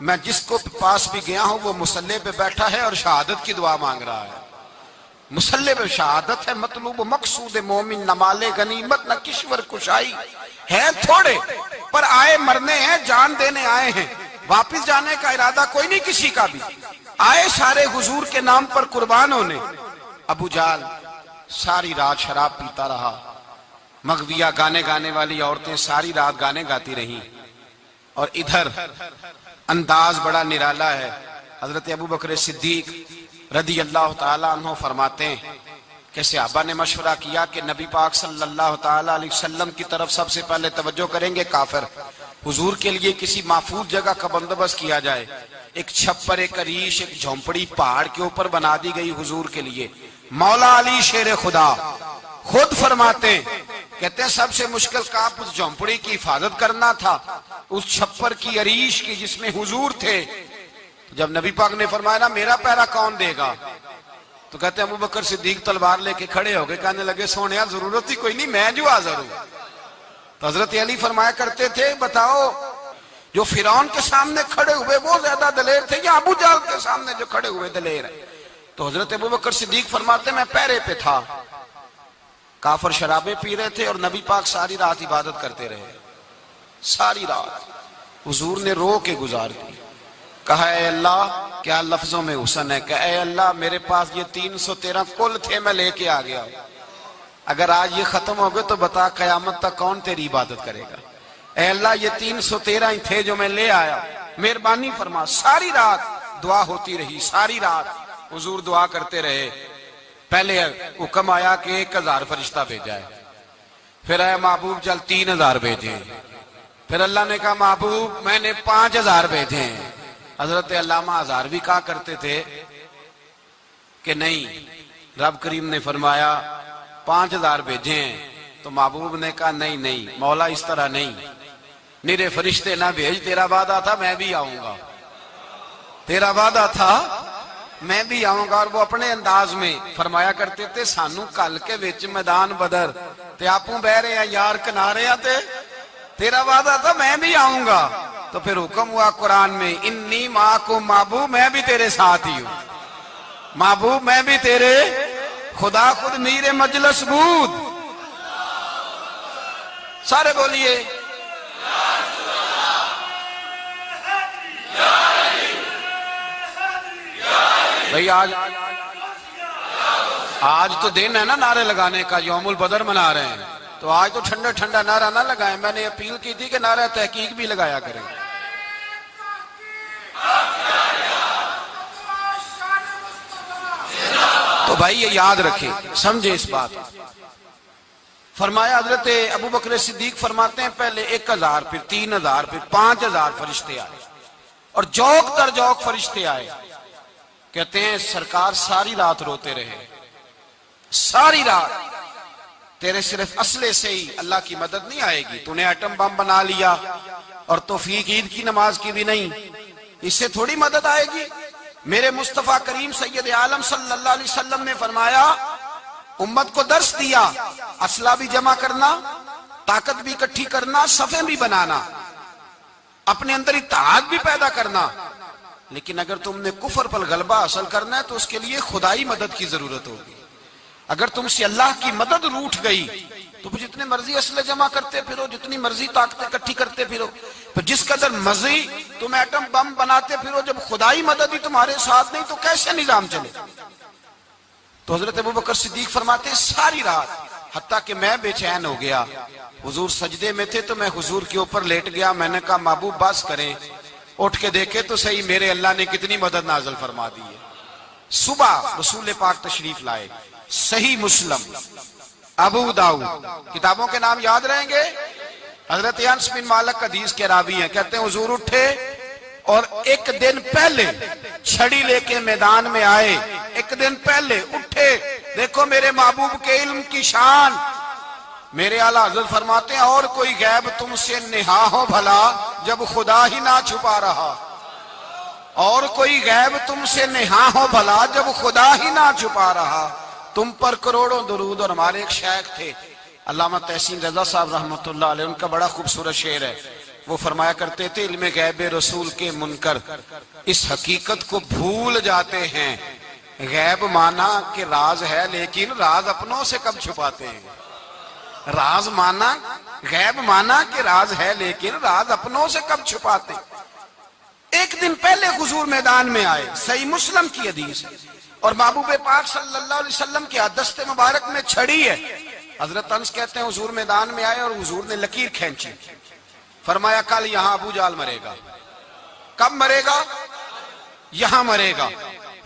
میں جس کو پاس بھی گیا ہوں وہ مصلی پہ بیٹھا ہے اور شہادت کی دعا مانگ رہا ہے. مسلب شہادت ہے مطلوب مقصود مومن، نہ مال غنیمت نہ کشور کشائی، ہیں تھوڑے پر آئے مرنے ہیں، جان دینے آئے ہیں، واپس جانے کا ارادہ کوئی نہیں کسی کا بھی، آئے سارے حضور کے نام پر قربان ہونے۔ ابو جہل ساری رات شراب پیتا رہا، مغویہ گانے گانے والی عورتیں ساری رات گانے گاتی رہیں، اور ادھر انداز بڑا نرالا ہے۔ حضرت ابوبکر صدیق رضی اللہ تعالیٰ عنہ فرماتے ہیں کہ صحابہ نے مشورہ کیا کہ نبی پاک صلی اللہ تعالیٰ علیہ وسلم کی طرف سب سے پہلے توجہ کریں گے کافر، حضور کے لیے کسی محفوظ جگہ کا بندوبست کیا جائے، ایک چھپر، ایک عریش، ایک جھونپڑی پہاڑ کے اوپر بنا دی گئی حضور کے لیے۔ مولا علی شیر خدا خود فرماتے ہیں، کہتے ہیں سب سے مشکل کام اس جھونپڑی کی حفاظت کرنا تھا، اس چھپر کی، عریش کی جس میں حضور تھے۔ جب نبی پاک نے فرمایا نا میرا پہرا کون دے گا، تو کہتے ہیں ابوبکر صدیق تلوار لے کے کھڑے ہو گئے، کہنے لگے سونیا ضرورت ہی کوئی نہیں، میں جو حاضر ہوں۔ تو حضرت علی فرمایا کرتے تھے بتاؤ جو فرعون کے سامنے کھڑے ہوئے وہ زیادہ دلیر تھے یا ابو جہل کے سامنے جو کھڑے ہوئے دلیر ہیں؟ تو حضرت ابوبکر صدیق فرماتے میں پہرے پہ تھا، کافر شرابیں پی رہے تھے اور نبی پاک ساری رات عبادت کرتے رہے، ساری رات حضور نے رو کے گزار دی۔ کہا اے اللہ، کیا لفظوں میں حسن ہے کہ اے اللہ میرے پاس یہ 313 کل تھے میں لے کے آ گیا، اگر آج یہ ختم ہو گئے تو بتا قیامت تک کون تیری عبادت کرے گا؟ اے اللہ یہ 313 ہی تھے جو میں لے آیا، مہربانی فرما۔ ساری رات دعا ہوتی رہی، ساری رات حضور دعا کرتے رہے۔ پہلے حکم آیا کہ 1000 فرشتہ بھیجا ہے، پھر اے محبوب چل 3000 بھیجے، پھر اللہ نے کہا محبوب میں نے 5000 بھیجے ہیں۔ حضرت علامہ ہزار بھی کہا کرتے تھے کہ نہیں، رب کریم نے فرمایا 5000 بھیجے ہیں، تو محبوب نے کہا نہیں مولا اس طرح نہیں، نیرے فرشتے نہ بھیج، تیرا وعدہ تھا میں بھی آؤں گا، تیرا وعدہ تھا میں بھی آؤں گا۔ اور وہ اپنے انداز میں فرمایا کرتے تھے سانو کل کے وچ میدان بدر تے آپوں بہ رہے ہیں یار کنارے آتے، تیرا وعدہ تھا میں بھی آؤں گا۔ تو پھر حکم ہوا قرآن میں انی معکم، محبوب میں بھی تیرے ساتھ ہی ہوں، محبوب میں بھی تیرے، خدا خود میر مجلس بود، سارے بولیے بھئی آج تو دن ہے نا نعرے لگانے کا، یوم البدر منا رہے ہیں، تو آج تو ٹھنڈا ٹھنڈا نعرہ نہ لگائیں، میں نے اپیل کی تھی کہ نعرہ تحقیق بھی لگایا کریں۔ تو بھائی یہ یاد رکھیں، سمجھے اس بات۔ فرمایا حضرت ابوبکر صدیق فرماتے ہیں پہلے 1000 پھر 3000 پھر 5000 فرشتے آئے، اور جوک در جوک فرشتے آئے۔ کہتے ہیں سرکار ساری رات روتے رہے، ساری رات، تیرے صرف اسلحے سے ہی اللہ کی مدد نہیں آئے گی، تو نے ایٹم بم بنا لیا اور توفیق عید کی نماز کی بھی نہیں، اس سے تھوڑی مدد آئے گی۔ میرے مصطفیٰ کریم سید عالم صلی اللہ علیہ وسلم نے فرمایا امت کو درس دیا، اسلحہ بھی جمع کرنا، طاقت بھی اکٹھی کرنا، صفیں بھی بنانا، اپنے اندر اتحاد بھی پیدا کرنا، لیکن اگر تم نے کفر پر غلبہ حاصل کرنا ہے تو اس کے لیے خدائی مدد کی ضرورت ہوگی۔ اگر تم سے اللہ کی مدد روٹھ گئی تو جتنے مرضی اسلحے جمع کرتے پھرو، جتنی مرضی طاقتیں اکٹھی کرتے پھرو، پھر جس قدر مرضی تم ایٹم بم بناتے پھرو، جب خدائی مدد ہی تمہارے ساتھ نہیں تو کیسے نظام چلے؟ تو حضرت ابوبکر صدیق فرماتے ساری رات، حتیٰ کہ میں بے چین ہو گیا، حضور سجدے میں تھے تو میں حضور کے اوپر لیٹ گیا، میں نے کہا محبوب بس کریں، اٹھ کے دیکھے تو صحیح میرے اللہ نے کتنی مدد نازل فرما دی ہے۔ صبح رسول پاک تشریف لائے، صحیح مسلم، ابو داؤد، کتابوں کے نام یاد رہیں گے۔ حضرت انس بن مالک حدیث کے راوی ہیں، کہتے ہیں حضور اٹھے اور ایک دن پہلے چھڑی لے کے میدان میں آئے، ایک دن پہلے اٹھے، دیکھو میرے محبوب کے علم کی شان۔ میرے اعلیٰ حضرت فرماتے ہیں اور کوئی غیب تم سے نہا ہو بھلا جب خدا ہی نہ چھپا رہا، اور کوئی غیب تم سے نہا ہو بھلا جب خدا ہی نہ چھپا رہا، تم پر کروڑوں درود۔ اور ہمارے ایک شیخ تھے علامہ تحسین رضا صاحب رحمۃ اللہ علیہ، ان کا بڑا خوبصورت شعر ہے، وہ فرمایا کرتے تھے علم غیب رسول کے منکر اس حقیقت کو بھول جاتے ہیں، غیب مانا کہ راز ہے لیکن راز اپنوں سے کب چھپاتے ہیں. راز مانا غیب مانا کہ راز ہے لیکن راز اپنوں سے کب چھپاتے. ایک دن پہلے حضور میدان میں آئے, صحیح مسلم کی حدیث ہے, اور محبوب پاک صلی اللہ علیہ وسلم کے دست مبارک میں چھڑی ہے. حضرت انس کہتے ہیں حضور میدان میں آئے اور حضور نے لکیر کھینچی, فرمایا کل یہاں ابو جال مرے گا. کب مرے گا؟ یہاں مرے گا.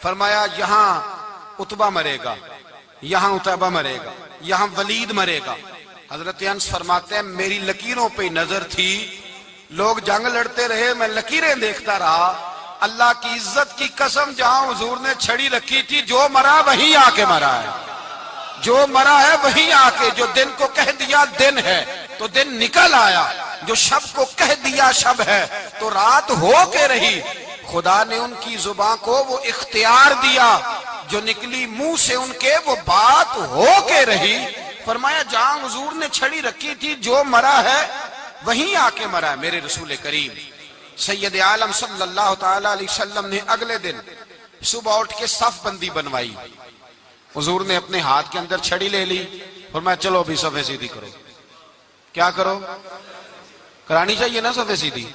فرمایا یہاں عتبہ مرے گا, یہاں عتبہ مرے گا, یہاں ولید مرے گا. حضرت انس فرماتے ہیں میری لکیروں پہ نظر تھی, لوگ جنگ لڑتے رہے, میں لکیریں دیکھتا رہا. اللہ کی عزت کی قسم جہاں حضور نے چھڑی رکھی تھی, جو مرا وہیں آ کے مرا ہے, جو مرا ہے وہیں آ کے. جو دن کو کہہ دیا دن ہے تو دن نکل آیا, جو شب کو کہہ دیا شب ہے تو رات ہو کے رہی. خدا نے ان کی زبان کو وہ اختیار دیا, جو نکلی منہ سے ان کے وہ بات ہو کے رہی. فرمایا جہاں حضور نے چھڑی رکھی تھی جو مرا ہے وہیں آ کے مرا ہے میرے رسول کریم سید عالم صلی اللہ تعالی علیہ وسلم نے اگلے دن صبح اٹھ کے صف بندی بنوائی. حضور نے اپنے ہاتھ کے اندر چھڑی لے لی, فرمایا چلو ابھی صفیں سیدھی کرو. کیا کرو؟ کرانی چاہیے نا صفیں سیدھی,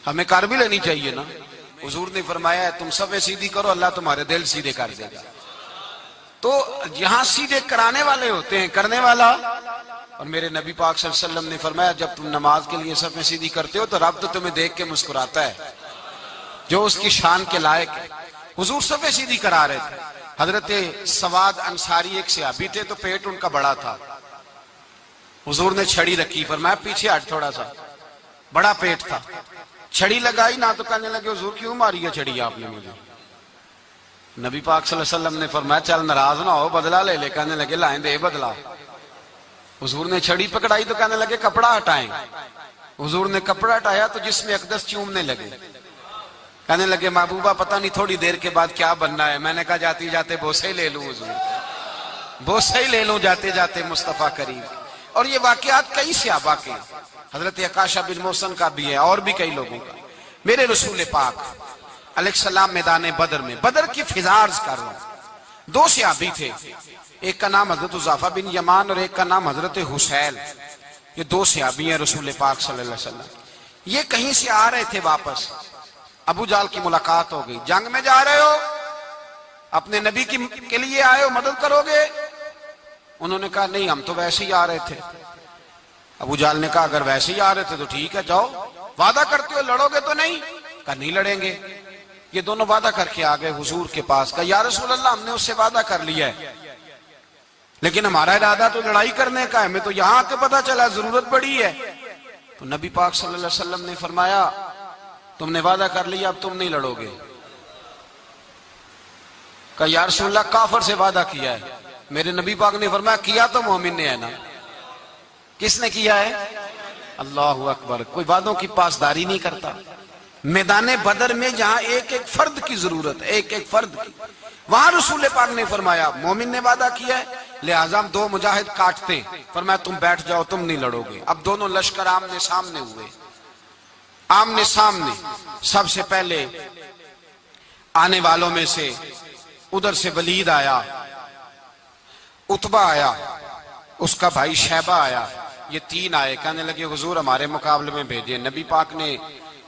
ہمیں کر بھی لینی چاہیے نا. حضور نے فرمایا تم صفیں سیدھی کرو, اللہ تمہارے دل سیدھے کر دے گا. تو یہاں سیدھے کرانے والے ہوتے ہیں, کرنے والا. اور میرے نبی پاک صلی اللہ علیہ وسلم نے فرمایا جب تم نماز کے لیے صفیں سیدھی کرتے ہو تو رب تو تمہیں دیکھ کے مسکراتا ہے, جو اس کی شان کے لائق ہے. حضور صفیں سیدھی کرا رہے تھے. حضرت سواد انصاری ایک صحابی تھے, تو پیٹ ان کا بڑا تھا. حضور نے چھڑی رکھی, فرمایا پیچھے ہٹ تھوڑا سا, بڑا پیٹ تھا. چھڑی لگائی نہ تو کہنے لگے حضور کیوں ماری ہے چھڑی آپ نے مجھے. نبی پاک صلی اللہ علیہ وسلم نے فرمایا چل ناراض نہ ہو, بدلہ لے لے. کہنے لگے لائیں دے بدلہ. حضور نے چھڑی پکڑائی تو کہنے لگے کپڑا ہٹائیں. حضور نے کپڑا ہٹایا تو جسم اقدس چومنے لگے. کہنے لگے محبوبہ پتہ نہیں تھوڑی دیر کے بعد کیا بننا ہے. میں نے کہا جاتی جاتے بوسے ہی لے لوں حضور, بوسے ہی لے لوں جاتے جاتے مصطفیٰ کریم. اور یہ واقعات کئی صحابہ کے, حضرت عکاشہ بن محسن کا بھی ہے اور بھی کئی لوگوں کا. میرے رسول پاک علیہ السلام میدان بدر میں, بدر کی فضا عرض کر رہا ہوں. دو صحابی تھے, ایک کا نام حضرت حذیفہ بن یمان اور ایک کا نام حضرت حسیل. یہ دو صحابی ہیں رسول پاک صلی اللہ علیہ وسلم. یہ کہیں سے آ رہے تھے واپس, ابو جال کی ملاقات ہو گئی. جنگ میں جا رہے ہو, اپنے نبی کے لیے آئے ہو, مدد کرو گے؟ انہوں نے کہا نہیں ہم تو ویسے ہی آ رہے تھے. ابو جال نے کہا اگر ویسے ہی آ رہے تھے تو ٹھیک ہے جاؤ, وعدہ کرتے ہو لڑو گے تو نہیں؟ کہا نہیں لڑیں گے. یہ دونوں وعدہ کر کے آ گئے حضور کے پاس. کہا یا رسول اللہ ہم نے اس سے وعدہ کر لیا ہے, لیکن ہمارا ارادہ تو لڑائی کرنے کا ہے, ہمیں تو یہاں کے پتہ چلا ضرورت پڑی ہے. تو نبی پاک صلی اللہ علیہ وسلم نے فرمایا تم نے وعدہ کر لیا, اب تم نہیں لڑو گے. کہا یا رسول اللہ کافر سے وعدہ کیا ہے. میرے نبی پاک نے فرمایا کیا تو مومن نے ہے نا. کس نے کیا ہے؟ اللہ اکبر. کوئی وعدوں کی پاسداری نہیں کرتا. میدان بدر میں جہاں ایک ایک فرد کی ضرورت ہے, ایک ایک فرد کی, وہاں رسول پاک نے فرمایا مومن نے وعدہ کیا ہے لہذا ہم دو مجاہد کاٹتے. فرمایا تم بیٹھ جاؤ, تم نہیں لڑو گے. اب دونوں لشکر آمنے سامنے ہوئے, آمنے سامنے. سب سے پہلے آنے والوں میں سے ادھر سے ولید آیا, عتبہ آیا, اس کا بھائی شیبہ آیا. یہ تین آئے. کہنے لگے حضور ہمارے مقابلے میں بھیجے. نبی پاک نے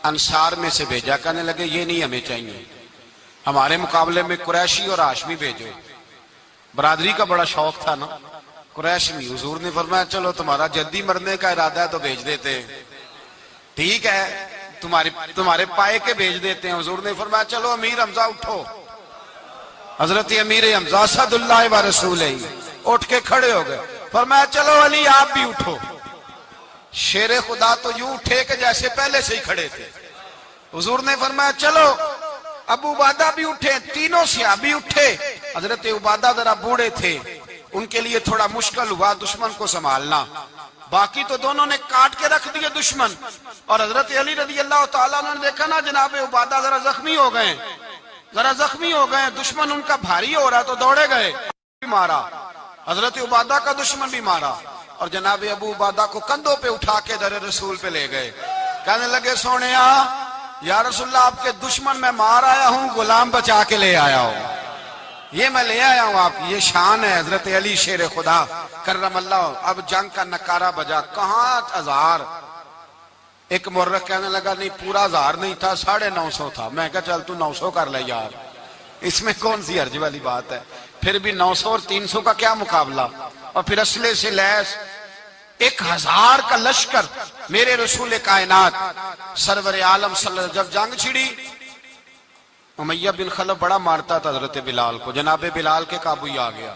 انصار میں سے بھیجا. کہنے لگے یہ نہیں ہمیں چاہیے, ہمارے مقابلے میں قریشی اور ہاشمی بھیجو. برادری کا بڑا شوق تھا نا قریشی. حضور نے فرمایا چلو تمہارا جلدی مرنے کا ارادہ ہے تو بھیج دیتے, ٹھیک ہے تمہارے پائے کے بھیج دیتے ہیں. حضور نے فرمایا چلو امیر حمزہ اٹھو. حضرت امیر حمزہ اسد اللہ و رسولہ اٹھ کے کھڑے ہو گئے. فرمایا چلو علی آپ بھی اٹھو. شیر خدا تو یوں اٹھے کہ جیسے پہلے سے ہی کھڑے تھے. حضور نے فرمایا چلو. ابو عبادہ بھی اٹھے, تینوں صحابی اٹھے. حضرت عبادہ ذرا بوڑھے تھے, ان کے لیے تھوڑا مشکل ہوا دشمن کو سنبھالنا. باقی تو دونوں نے کاٹ کے رکھ دیے دشمن. اور حضرت علی رضی اللہ تعالیٰ نے دیکھا نا جناب عبادہ ذرا زخمی ہو گئے, دشمن ان کا بھاری ہو رہا تو دوڑے گئے, مارا. حضرت عبادہ کا دشمن بھی مارا اور جناب ابو عبادہ کو کندھوں پہ اٹھا کے در رسول پہ لے گئے. کہنے لگے سونیا یا رسول اللہ آپ کے دشمن میں مار آیا ہوں, غلام بچا کے لے آیا ہوں. یہ میں لے آیا ہوں آپ کی، یہ شان ہے حضرت علی شیر خدا کرم اللہ۔ اب جنگ کا نکارہ بجا، کہاں 1000؟ ایک مورخ کہنے لگا نہیں پورا 1000 نہیں تھا، 950 تھا۔ میں کہا چل تو 900 کر لے یار، اس میں کون سی حرج والی بات ہے؟ پھر بھی 900 اور 300 کا کیا مقابلہ؟ اور پھر اسلحے سے لیس 1000 کا لشکر، میرے رسول کائنات سرور عالم صلی اللہ علیہ وسلم جب جنگ چھڑی، امیہ بن خلف بڑا مارتا تھا حضرت بلال کو، جناب بلال کے قابو ہی آ گیا،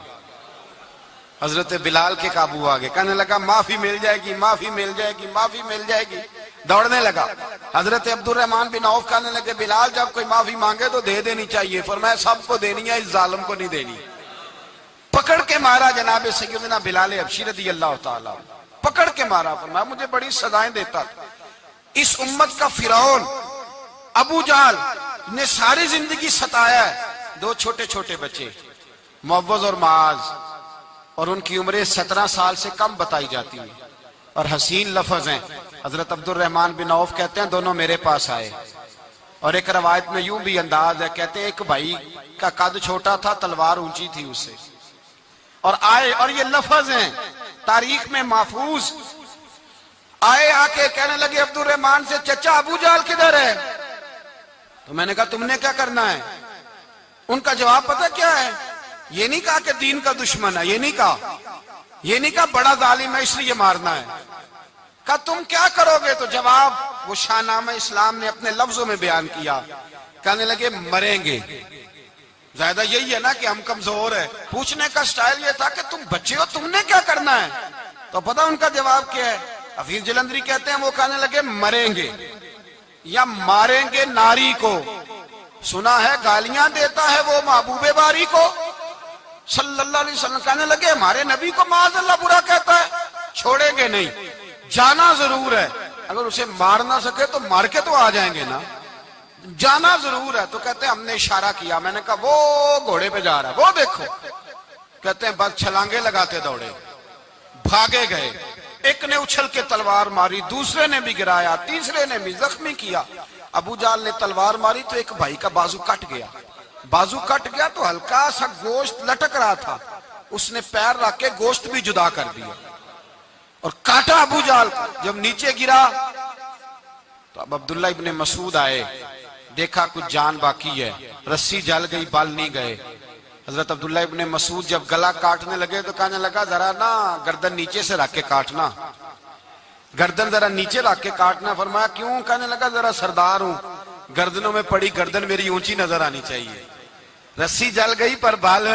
حضرت بلال کے قابو آ گئے، کہنے لگا معافی مل جائے گی، معافی مل جائے گی، معافی مل جائے گی، دوڑنے لگا۔ حضرت عبد الرحمن بن عوف کہنے لگے بلال جب کوئی معافی مانگے تو دے دینی چاہیے، فرمایا سب کو دینی ہے، اس ظالم کو نہیں دینی۔ پکڑ کے مارا جناب سیدنا بلال حبشی رضی اللہ تعالیٰ، پکڑ کے مارا، فرمایا مجھے بڑی سزائیں دیتا تھا۔ اس امت کا فرعون ابو جہل نے ساری زندگی ستایا ہے، 2 چھوٹے چھوٹے بچے معوذ اور معاذ، اور ان کی عمریں 17 سال سے کم بتائی جاتی ہیں، اور حسین لفظ ہیں۔ حضرت عبد الرحمن بن عوف کہتے ہیں دونوں میرے پاس آئے، اور ایک روایت میں یوں بھی انداز ہے، کہتے ہیں ایک بھائی کا قد چھوٹا تھا، تلوار اونچی تھی اس سے، اور آئے، اور یہ لفظ ہیں تاریخ میں محفوظ، آئے آ کے کہنے لگے عبد الرحمن سے چچا ابو جہل کدھر ہے؟ تو میں نے کہا تم نے کیا کرنا ہے؟ ان کا جواب پتہ کیا ہے؟ یہ نہیں کہا کہ دین کا دشمن ہے، یہ نہیں کہا بڑا ظالم ہے اس لیے مارنا ہے، کہا تم کیا کرو گے؟ تو جواب وہ شاہ نامہ اسلام نے اپنے لفظوں میں بیان کیا، کہنے لگے مریں گے۔ زیادہ یہی ہے نا کہ ہم کمزور ہے، پوچھنے کا سٹائل یہ تھا کہ تم بچے ہو، تم نے کیا کرنا ہے؟ تو پتہ ان کا جواب کیا ہے؟ حفیظ جلندری کہتے ہیں وہ کہنے لگے مریں گے یا ماریں گے ناری کو، سنا ہے گالیاں دیتا ہے وہ محبوب باری کو صلی اللہ علیہ وسلم، کہنے لگے ہمارے نبی کو معاذ اللہ برا کہتا ہے، چھوڑیں گے نہیں، جانا ضرور ہے، اگر اسے مار نہ سکے تو مار کے تو آ جائیں گے نا، جانا ضرور ہے۔ تو کہتے ہیں ہم نے اشارہ کیا، میں نے کہا وہ گھوڑے پہ جا رہا ہے، وہ دیکھو، کہتے ہیں بس چھلانگے لگاتے دوڑے، بھاگے گئے، ایک نے اچھل کے تلوار ماری، دوسرے نے بھی گرایا، تیسرے نے بھی زخمی کیا۔ ابو جہل نے تلوار ماری تو ایک بھائی کا بازو کٹ گیا، بازو کٹ گیا تو ہلکا سا گوشت لٹک رہا تھا، اس نے پیر رکھ کے گوشت بھی جدا کر دیا اور کاٹا ابو جہل کو۔ جب نیچے گرا تو اب عبداللہ ابن مسعود آئے، دیکھا کچھ جان باقی ہے، رسی جل گئی، بال نہیں گئے۔ حضرت عبداللہ ابن مسعود جب گلا کاٹنے لگے تو کہنے لگا ذرا نا گردن نیچے سے رکھ کے کاٹنا، گردن ذرا نیچے رکھ کے کاٹنا۔ فرمایا کیوں؟ کہنے لگا ذرا سردار ہوں، گردنوں میں پڑی گردن میری اونچی نظر آنی چاہیے، رسی جل گئی پر بال،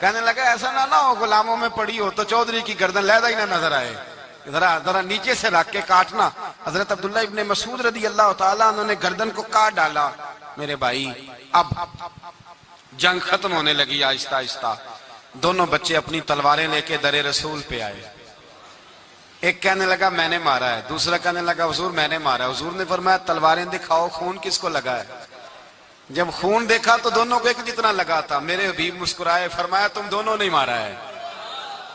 کہنے لگا ایسا نہ ہو غلاموں میں پڑی ہو تو چودھری کی گردن لہذا ہی نہ نظر آئے، ذرا نیچے سے رکھ کے کاٹنا۔ حضرت عبداللہ ابن مسعود رضی اللہ تعالیٰ انہوں نے گردن کو کاٹ ڈالا۔ میرے بھائی اب جنگ ختم ہونے لگی آہستہ آہستہ، دونوں بچے اپنی تلواریں لے کے در رسول پہ آئے، ایک کہنے لگا میں نے مارا ہے، دوسرا کہنے لگا حضور میں نے مارا ہے۔ حضور نے فرمایا تلواریں دکھاؤ، خون کس کو لگا ہے؟ جب خون دیکھا تو دونوں کو ایک جتنا لگا تھا۔ میرے حبیب مسکرائے، فرمایا تم دونوں نے مارا ہے،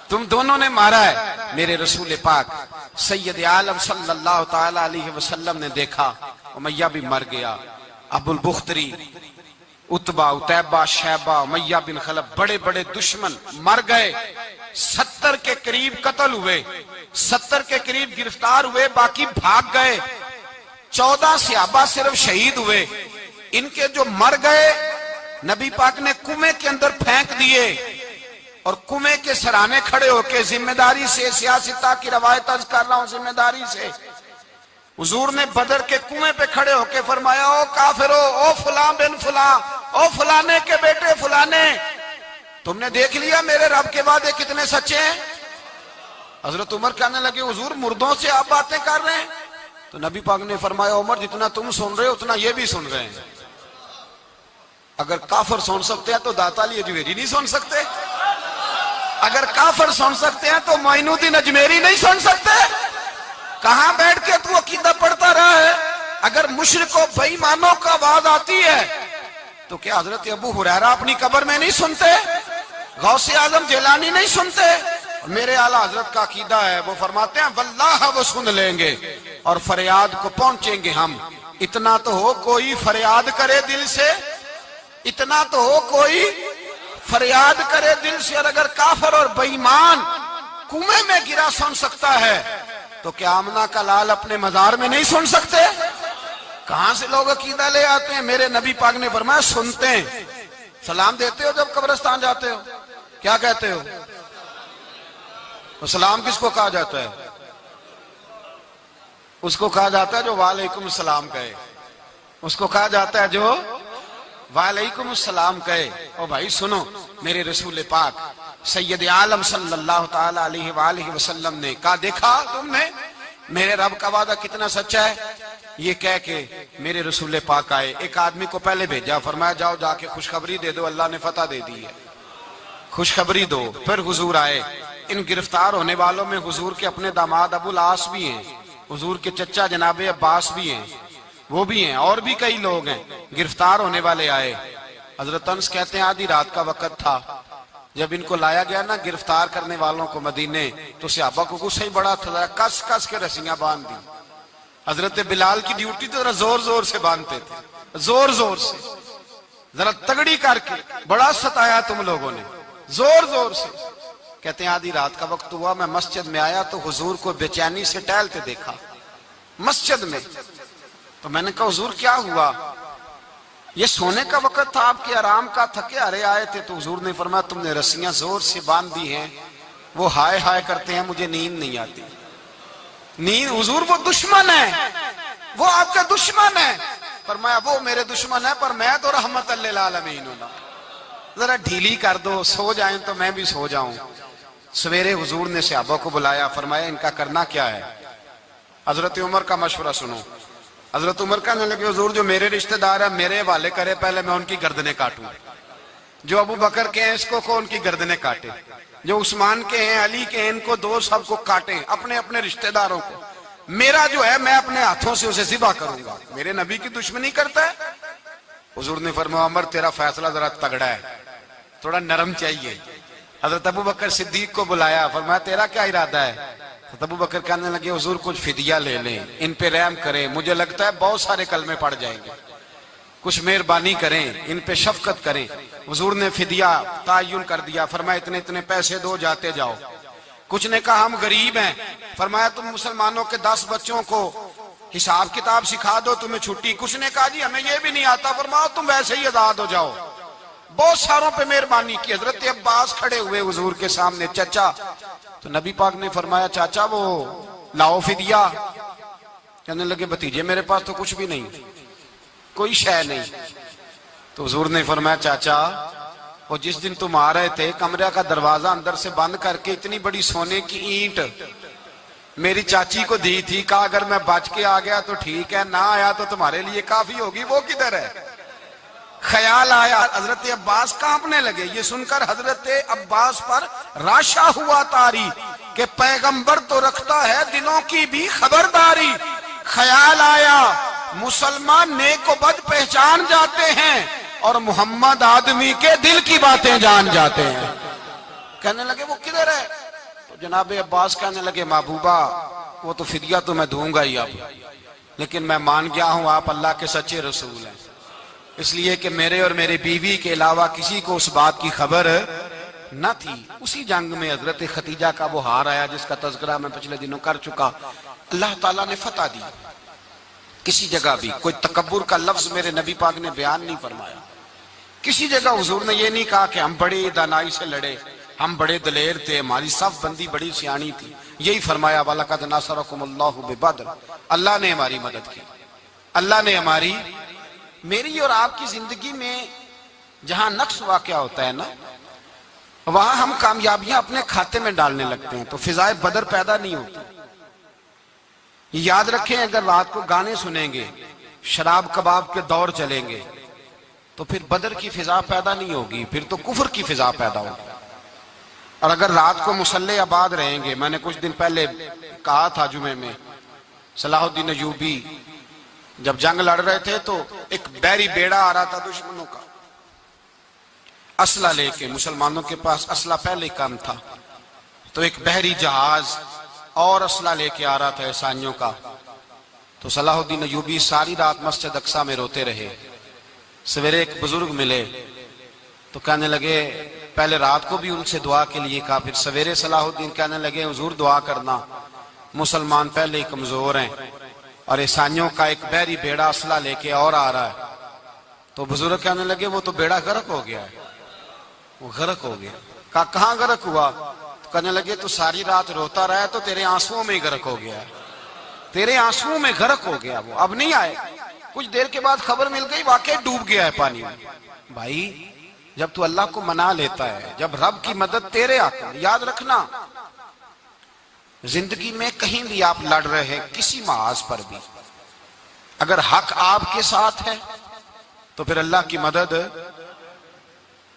تم دونوں نے مارا ہے۔ میرے رسول پاک سید عالم صلی اللہ تعالی علیہ وسلم نے دیکھا امیہ بھی مر گیا، ابو البختری، عتبہ، عتیبہ، شیبہ، امیہ بن خلف، بڑے بڑے دشمن مر گئے، 70 کے قریب قتل ہوئے، 70 کے قریب گرفتار ہوئے، باقی بھاگ گئے، 14 صحابہ صرف شہید ہوئے۔ ان کے جو مر گئے نبی پاک نے کنویں کے اندر پھینک دیے، اور کنویں کے سرانے کھڑے ہو کے ذمہ داری سے، سیاستہ کی روایت عرض کر رہا ہوں ذمہ داری سے، حضور نے بدر کے کنویں پہ کھڑے ہو کے فرمایا او کافرو، او فلاں بن فلاں، او فلانے کے بیٹے فلانے، تم نے دیکھ لیا میرے رب کے وعدے کتنے سچے ہیں؟ حضرت عمر کہنے لگے حضور مردوں سے آپ باتیں کر رہے ہیں؟ تو نبی پاک نے فرمایا عمر جتنا تم سن رہے ہو اتنا یہ بھی سن رہے ہیں، اگر کافر سن سکتے ہیں تو داتا علی اجمیری نہیں سن سکتے، اگر کافر سن سکتے ہیں تو معین الدین اجمیری نہیں سن سکتے؟ کہاں بیٹھ کے تو عقیدہ پڑھتا رہا ہے؟ اگر مشرکوں بے ایمانوں کا آواز آتی ہے تو کیا حضرت ابو ہریرہ اپنی قبر میں نہیں سنتے؟ غوث اعظم جیلانی نہیں سنتے؟ میرے اعلیٰ حضرت کا عقیدہ ہے، وہ فرماتے ہیں واللہ وہ سن لیں گے اور فریاد کو پہنچیں گے ہم۔ اتنا تو ہو کوئی فریاد کرے دل سے، اتنا تو ہو کوئی فریاد کرے دل سے، اور اگر کافر اور بے ایمان کنویں میں گرا سن سکتا ہے تو کیا آمنہ کا لال اپنے مزار میں نہیں سن سکتے؟ کہاں سے لوگ عقیدہ لے آتے ہیں؟ میرے نبی پاک نے فرمایا سنتے ہیں۔ سلام دیتے ہو جب قبرستان جاتے ہو؟ کیا کہتے ہو؟ تو سلام کس کو کہا جاتا ہے؟ اس کو کہا جاتا ہے جو وعلیکم السلام کہے، اس کو کہا جاتا ہے جو وعلیکم السلام کہے۔ او بھائی سنو، میرے رسول پاک سید عالم صلی اللہ تعالی علیہ وآلہ وسلم نے کہا دیکھا تم نے میرے رب کا وعدہ کتنا سچا ہے؟ یہ کہہ کے میرے رسول پاک آئے، ایک آدمی کو پہلے بھیجا، فرمایا جاؤ جا کے خوشخبری دے دو، اللہ نے فتح دے دی ہے، خوشخبری دو۔ پھر حضور آئے، ان گرفتار ہونے والوں میں حضور کے اپنے داماد ابو العاص بھی ہیں، حضور کے چچا جناب عباس بھی ہیں، وہ بھی ہیں، اور بھی کئی لوگ ہیں گرفتار ہونے والے آئے۔ حضرت انس کہتے ہیں آدھی رات کا وقت تھا، جب ان کو لایا گیا نا گرفتار کرنے والوں کو مدینے، تو صحابہ کو غصہ ہی بڑا تھا، کس کس کے رسیاں باندھ دی۔ حضرت بلال کی ڈیوٹی تو ذرا زور زور سے باندھتے تھے، زور زور سے، ذرا تگڑی کر کے، بڑا ستایا تم لوگوں نے، زور زور سے۔ کہتے ہیں آدھی رات کا وقت ہوا، میں مسجد میں آیا تو حضور کو بے چینی سے ٹہلتے دیکھا مسجد میں، تو میں نے کہا حضور کیا ہوا؟ یہ سونے کا وقت تھا آپ کے آرام کا، تھکے ہارے آئے تھے، تو حضور نے فرمایا تم نے رسیاں زور سے باندھ دی ہیں، وہ ہائے ہائے کرتے ہیں، مجھے نیند نہیں آتی۔ نیند حضور وہ دشمن ہے، وہ آپ کا دشمن ہے۔ فرمایا وہ میرے دشمن ہے پر میں تو رحمت للعالمین ہوں، ذرا ڈھیلی کر دو، سو جائیں تو میں بھی سو جاؤں۔ سویرے حضور نے صحابہ کو بلایا، فرمایا ان کا کرنا کیا ہے؟ حضرت عمر کا مشورہ سنو۔ حضرت عمر کہنے لگے حضور جو میرے رشتہ دار ہیں میرے حوالے کرے، پہلے میں ان کی گردنیں کاٹوں، جو ابو بکر کے ہیں اس کو ان کی گردنیں کاٹے، جو عثمان کے ہیں علی کے ہیں ان کو دو، سب کو کاٹیں، اپنے اپنے رشتہ داروں کو۔ میرا جو ہے میں اپنے ہاتھوں سے اسے ذبح کروں گا، میرے نبی کی دشمنی کرتا ہے۔ حضور نے فرمایا عمر تیرا فیصلہ ذرا تگڑا ہے، تھوڑا نرم چاہیے۔ حضرت ابو بکر صدیق کو بلایا، فرمایا تیرا کیا ارادہ ہے؟ حضرت ابو بکر کہنے لگے حضور کچھ فدیہ لے لیں، ان پہ رحم کریں، مجھے لگتا ہے بہت سارے کلمے پڑ جائیں گے، کچھ مہربانی کریں، ان پہ شفقت کریں۔ حضور نے فدیہ تعین کر دیا، فرمایا اتنے اتنے پیسے دو، جاتے جاؤ۔ کچھ نے کہا ہم غریب ہیں، فرمایا تم مسلمانوں کے 10 بچوں کو حساب کتاب سکھا دو، تمہیں چھٹی۔ کچھ نے کہا جی ہمیں یہ بھی نہیں آتا، فرمایا تم ویسے ہی آزاد ہو جاؤ۔ بہت ساروں پہ مہربانی کی۔ حضرت عباس کھڑے ہوئے حضور کے سامنے، چچا، تو نبی پاک نے فرمایا چاچا وہ لاؤ فدیہ۔ کہنے لگے بھتیجے میرے پاس تو کچھ بھی نہیں، کوئی شے نہیں۔ تو حضور نے فرمایا چاچا وہ جس دن تم آ رہے تھے کمرے کا دروازہ اندر سے بند کر کے اتنی بڑی سونے کی اینٹ میری چاچی کو دی تھی، کہا اگر میں بچ کے آ گیا تو ٹھیک ہے، نہ آیا تو تمہارے لیے کافی ہوگی، وہ کدھر ہے؟ خیال آیا، حضرت عباس کانپنے لگے۔ یہ سن کر حضرت عباس پر راشا ہوا طاری کہ پیغمبر تو رکھتا ہے دلوں کی بھی خبرداری۔ خیال آیا مسلمان نیک و بد پہچان جاتے ہیں اور محمد آدمی کے دل کی باتیں جان جاتے ہیں۔ کہنے لگے وہ کدھر ہے؟ تو جناب عباس کہنے لگے محبوبہ وہ تو فدیہ تو میں دوں گا ہی اب، لیکن میں مان گیا ہوں آپ اللہ کے سچے رسول ہیں، اس لیے کہ میرے اور میرے بیوی کے علاوہ کسی کو اس بات کی خبر نہ تھی۔ اسی جنگ میں حضرت ختیجہ کا وہ ہار آیا جس کا تذکرہ میں پچھلے دنوں کر چکا، اللہ تعالیٰ نے فتح دی۔ کسی جگہ بھی کوئی تکبر کا لفظ میرے نبی پاک نے بیان نہیں فرمایا، کسی جگہ حضور نے یہ نہیں کہا کہ ہم بڑی دانائی سے لڑے، ہم بڑے دلیر تھے، ہماری صف بندی بڑی سیانی تھی، یہی فرمایا وَلَقَدْ نَصَرَكُمُ اللَّهُ بِبَدْرٍ، اللہ نے ہماری مدد کی، اللہ نے ہماری۔ میری اور آپ کی زندگی میں جہاں نقص واقع ہوتا ہے نا، وہاں ہم کامیابیاں اپنے کھاتے میں ڈالنے لگتے ہیں تو فضائے بدر پیدا نہیں ہوتی۔ یاد رکھیں اگر رات کو گانے سنیں گے، شراب کباب کے دور چلیں گے تو پھر بدر کی فضا پیدا نہیں ہوگی، پھر تو کفر کی فضا پیدا ہوگی۔ اور اگر رات کو مصلی آباد رہیں گے، میں نے کچھ دن پہلے کہا تھا جمعے میں، صلاح الدین ایوبی جب جنگ لڑ رہے تھے تو ایک بحری بیڑا آ رہا تھا دشمنوں کا، اسلحہ لے کے، مسلمانوں کے پاس اسلحہ پہلے کم تھا، تو ایک بحری جہاز اور اسلحہ لے کے آ رہا تھا عیسائیوں کا۔ تو صلاح الدین ایوبی ساری رات مسجد اقصی میں روتے رہے۔ سویرے ایک بزرگ ملے، تو کہنے لگے پہلے رات کو بھی ان سے دعا کے لیے کہا، پھر سویرے صلاح الدین کہنے لگے حضور دعا کرنا، مسلمان پہلے ہی کمزور ہیں اور عیسائیوں کا ایک بحری بیڑا اسلحہ لے کے اور آ رہا ہے۔ تو بزرگ کہنے لگے وہ تو بیڑا غرق ہو گیا ہے، وہ غرق ہو گیا۔ کہا کہاں غرق ہوا؟ تو کہنے لگے تو ساری رات روتا رہا ہے تو تیرے آنسوؤں میں ہی غرق ہو گیا ہے، تیرے آنسوؤں میں غرق ہو گیا، وہ اب نہیں آئے۔ کچھ دیر کے بعد خبر مل گئی واقعی ڈوب گیا ہے پانی میں۔ بھائی جب تو اللہ کو منا لیتا ہے، جب رب کی مدد تیرے آتا ہے، یاد رکھنا زندگی میں کہیں بھی آپ لڑ رہے ہیں، کسی محاذ پر بھی اگر حق آپ کے ساتھ ہے تو پھر اللہ کی مدد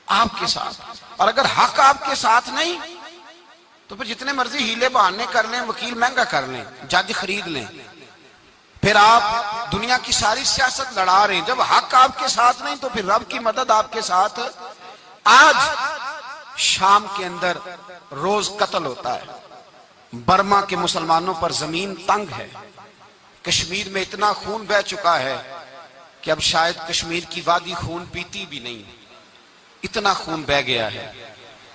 آپ کے ساتھ، اور اگر حق آپ کے ساتھ نہیں تو پھر جتنے مرضی ہیلے بہانے کر لیں، وکیل مہنگا کر لیں، جج خرید لیں، پھر آپ دنیا کی ساری سیاست لڑا رہے ہیں، جب حق آپ کے ساتھ نہیں تو پھر رب کی مدد آپ کے ساتھ۔ آج شام کے اندر روز قتل ہوتا ہے، برما کے مسلمانوں پر زمین تنگ ہے، کشمیر میں اتنا خون بہہ چکا ہے کہ اب شاید کشمیر کی وادی خون پیتی بھی نہیں، اتنا خون بہہ گیا ہے۔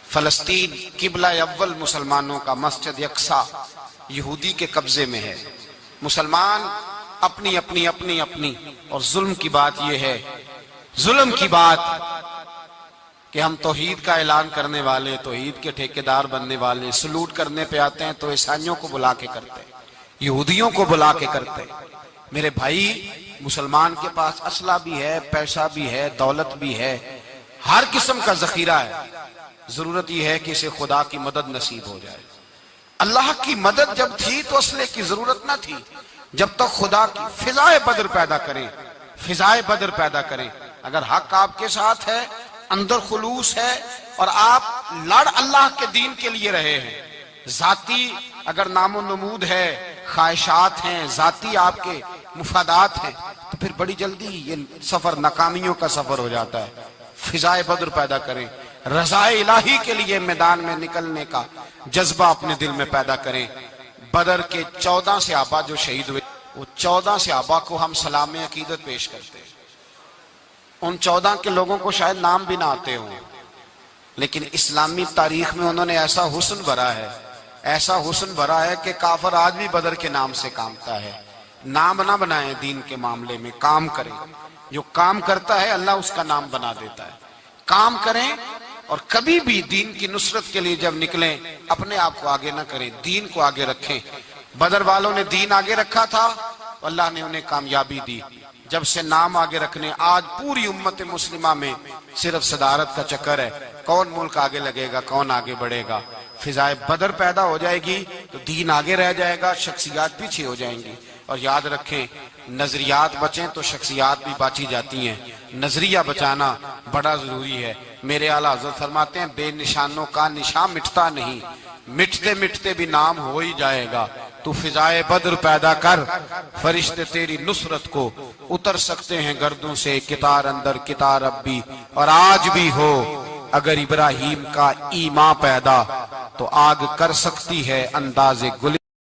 فلسطین قبلہ اول مسلمانوں کا مسجد اقصی یہودی کے قبضے میں ہے، مسلمان اپنی اپنی اپنی اپنی، اور ظلم کی بات یہ ہے، ظلم کی بات کہ ہم توحید کا اعلان کرنے والے، توحید کے ٹھیکیدار بننے والے، سلوٹ کرنے پہ آتے ہیں تو عیسائیوں کو بلا کے کرتے ہیں، یہودیوں کو بلا کے کرتے ہیں۔ میرے بھائی مسلمان کے پاس اسلحہ بھی ہے، پیسہ بھی ہے، دولت بھی ہے، ہر قسم کا ذخیرہ ہے، ضرورت یہ ہے کہ اسے خدا کی مدد نصیب ہو جائے۔ اللہ کی مدد جب تھی تو اسلحے کی ضرورت نہ تھی، جب تک خدا کی فضائے بدر پیدا کریں، فضائے بدر پیدا کریں۔ اگر حق آپ کے ساتھ ہے، اندر خلوص ہے، اور آپ لڑ اللہ کے دین کے لیے رہے ہیں، ذاتی اگر نام و نمود ہے، خواہشات ہیں، ذاتی آپ کے مفادات ہیں، تو پھر بڑی جلدی یہ سفر ناکامیوں کا سفر ہو جاتا ہے۔ فضائے بدر پیدا کریں، رضائے الہی کے لیے میدان میں نکلنے کا جذبہ اپنے دل میں پیدا کریں۔ بدر کے 14 صحابہ جو شہید ہوئے، وہ 14 صحابہ کو ہم سلام عقیدت پیش کرتے ہیں۔ ان 14 کے لوگوں کو شاید نام بھی نہ آتے ہوں، لیکن اسلامی تاریخ میں انہوں نے ایسا حسن بھرا ہے، ایسا حسن بھرا ہے کہ کافر آج بھی بدر کے نام سے کامتا ہے۔ نام نہ بنائیں دین کے معاملے میں، کام کریں، جو کام کرتا ہے اللہ اس کا نام بنا دیتا ہے۔ کام کریں، اور کبھی بھی دین کی نصرت کے لیے جب نکلیں اپنے آپ کو آگے نہ کریں، دین کو آگے رکھیں۔ بدر والوں نے دین آگے رکھا تھا، اللہ نے انہیں کامیابی دی۔ جب سے نام آگے رکھنے، آج پوری امت مسلمہ میں صرف صدارت کا چکر ہے، کون ملک آگے لگے گا، کون آگے بڑھے گا۔ فضائے بدر پیدا ہو جائے گی تو دین آگے رہ جائے گا، شخصیات پیچھے ہو جائیں گی۔ اور یاد رکھیں نظریات بچیں تو شخصیات بھی بچی جاتی ہیں، نظریہ بچانا بڑا ضروری ہے۔ میرے اعلیٰ حضرت فرماتے ہیں بے نشانوں کا نشان مٹتا نہیں، مٹتے مٹتے بھی نام ہو ہی جائے گا۔ تو فضائے بدر پیدا کر، فرشتے تیری نصرت کو اتر سکتے ہیں گردوں سے، کتار اندر کتار اب بھی، اور آج بھی ہو اگر ابراہیم کا ایمان پیدا تو آگ کر سکتی ہے انداز گل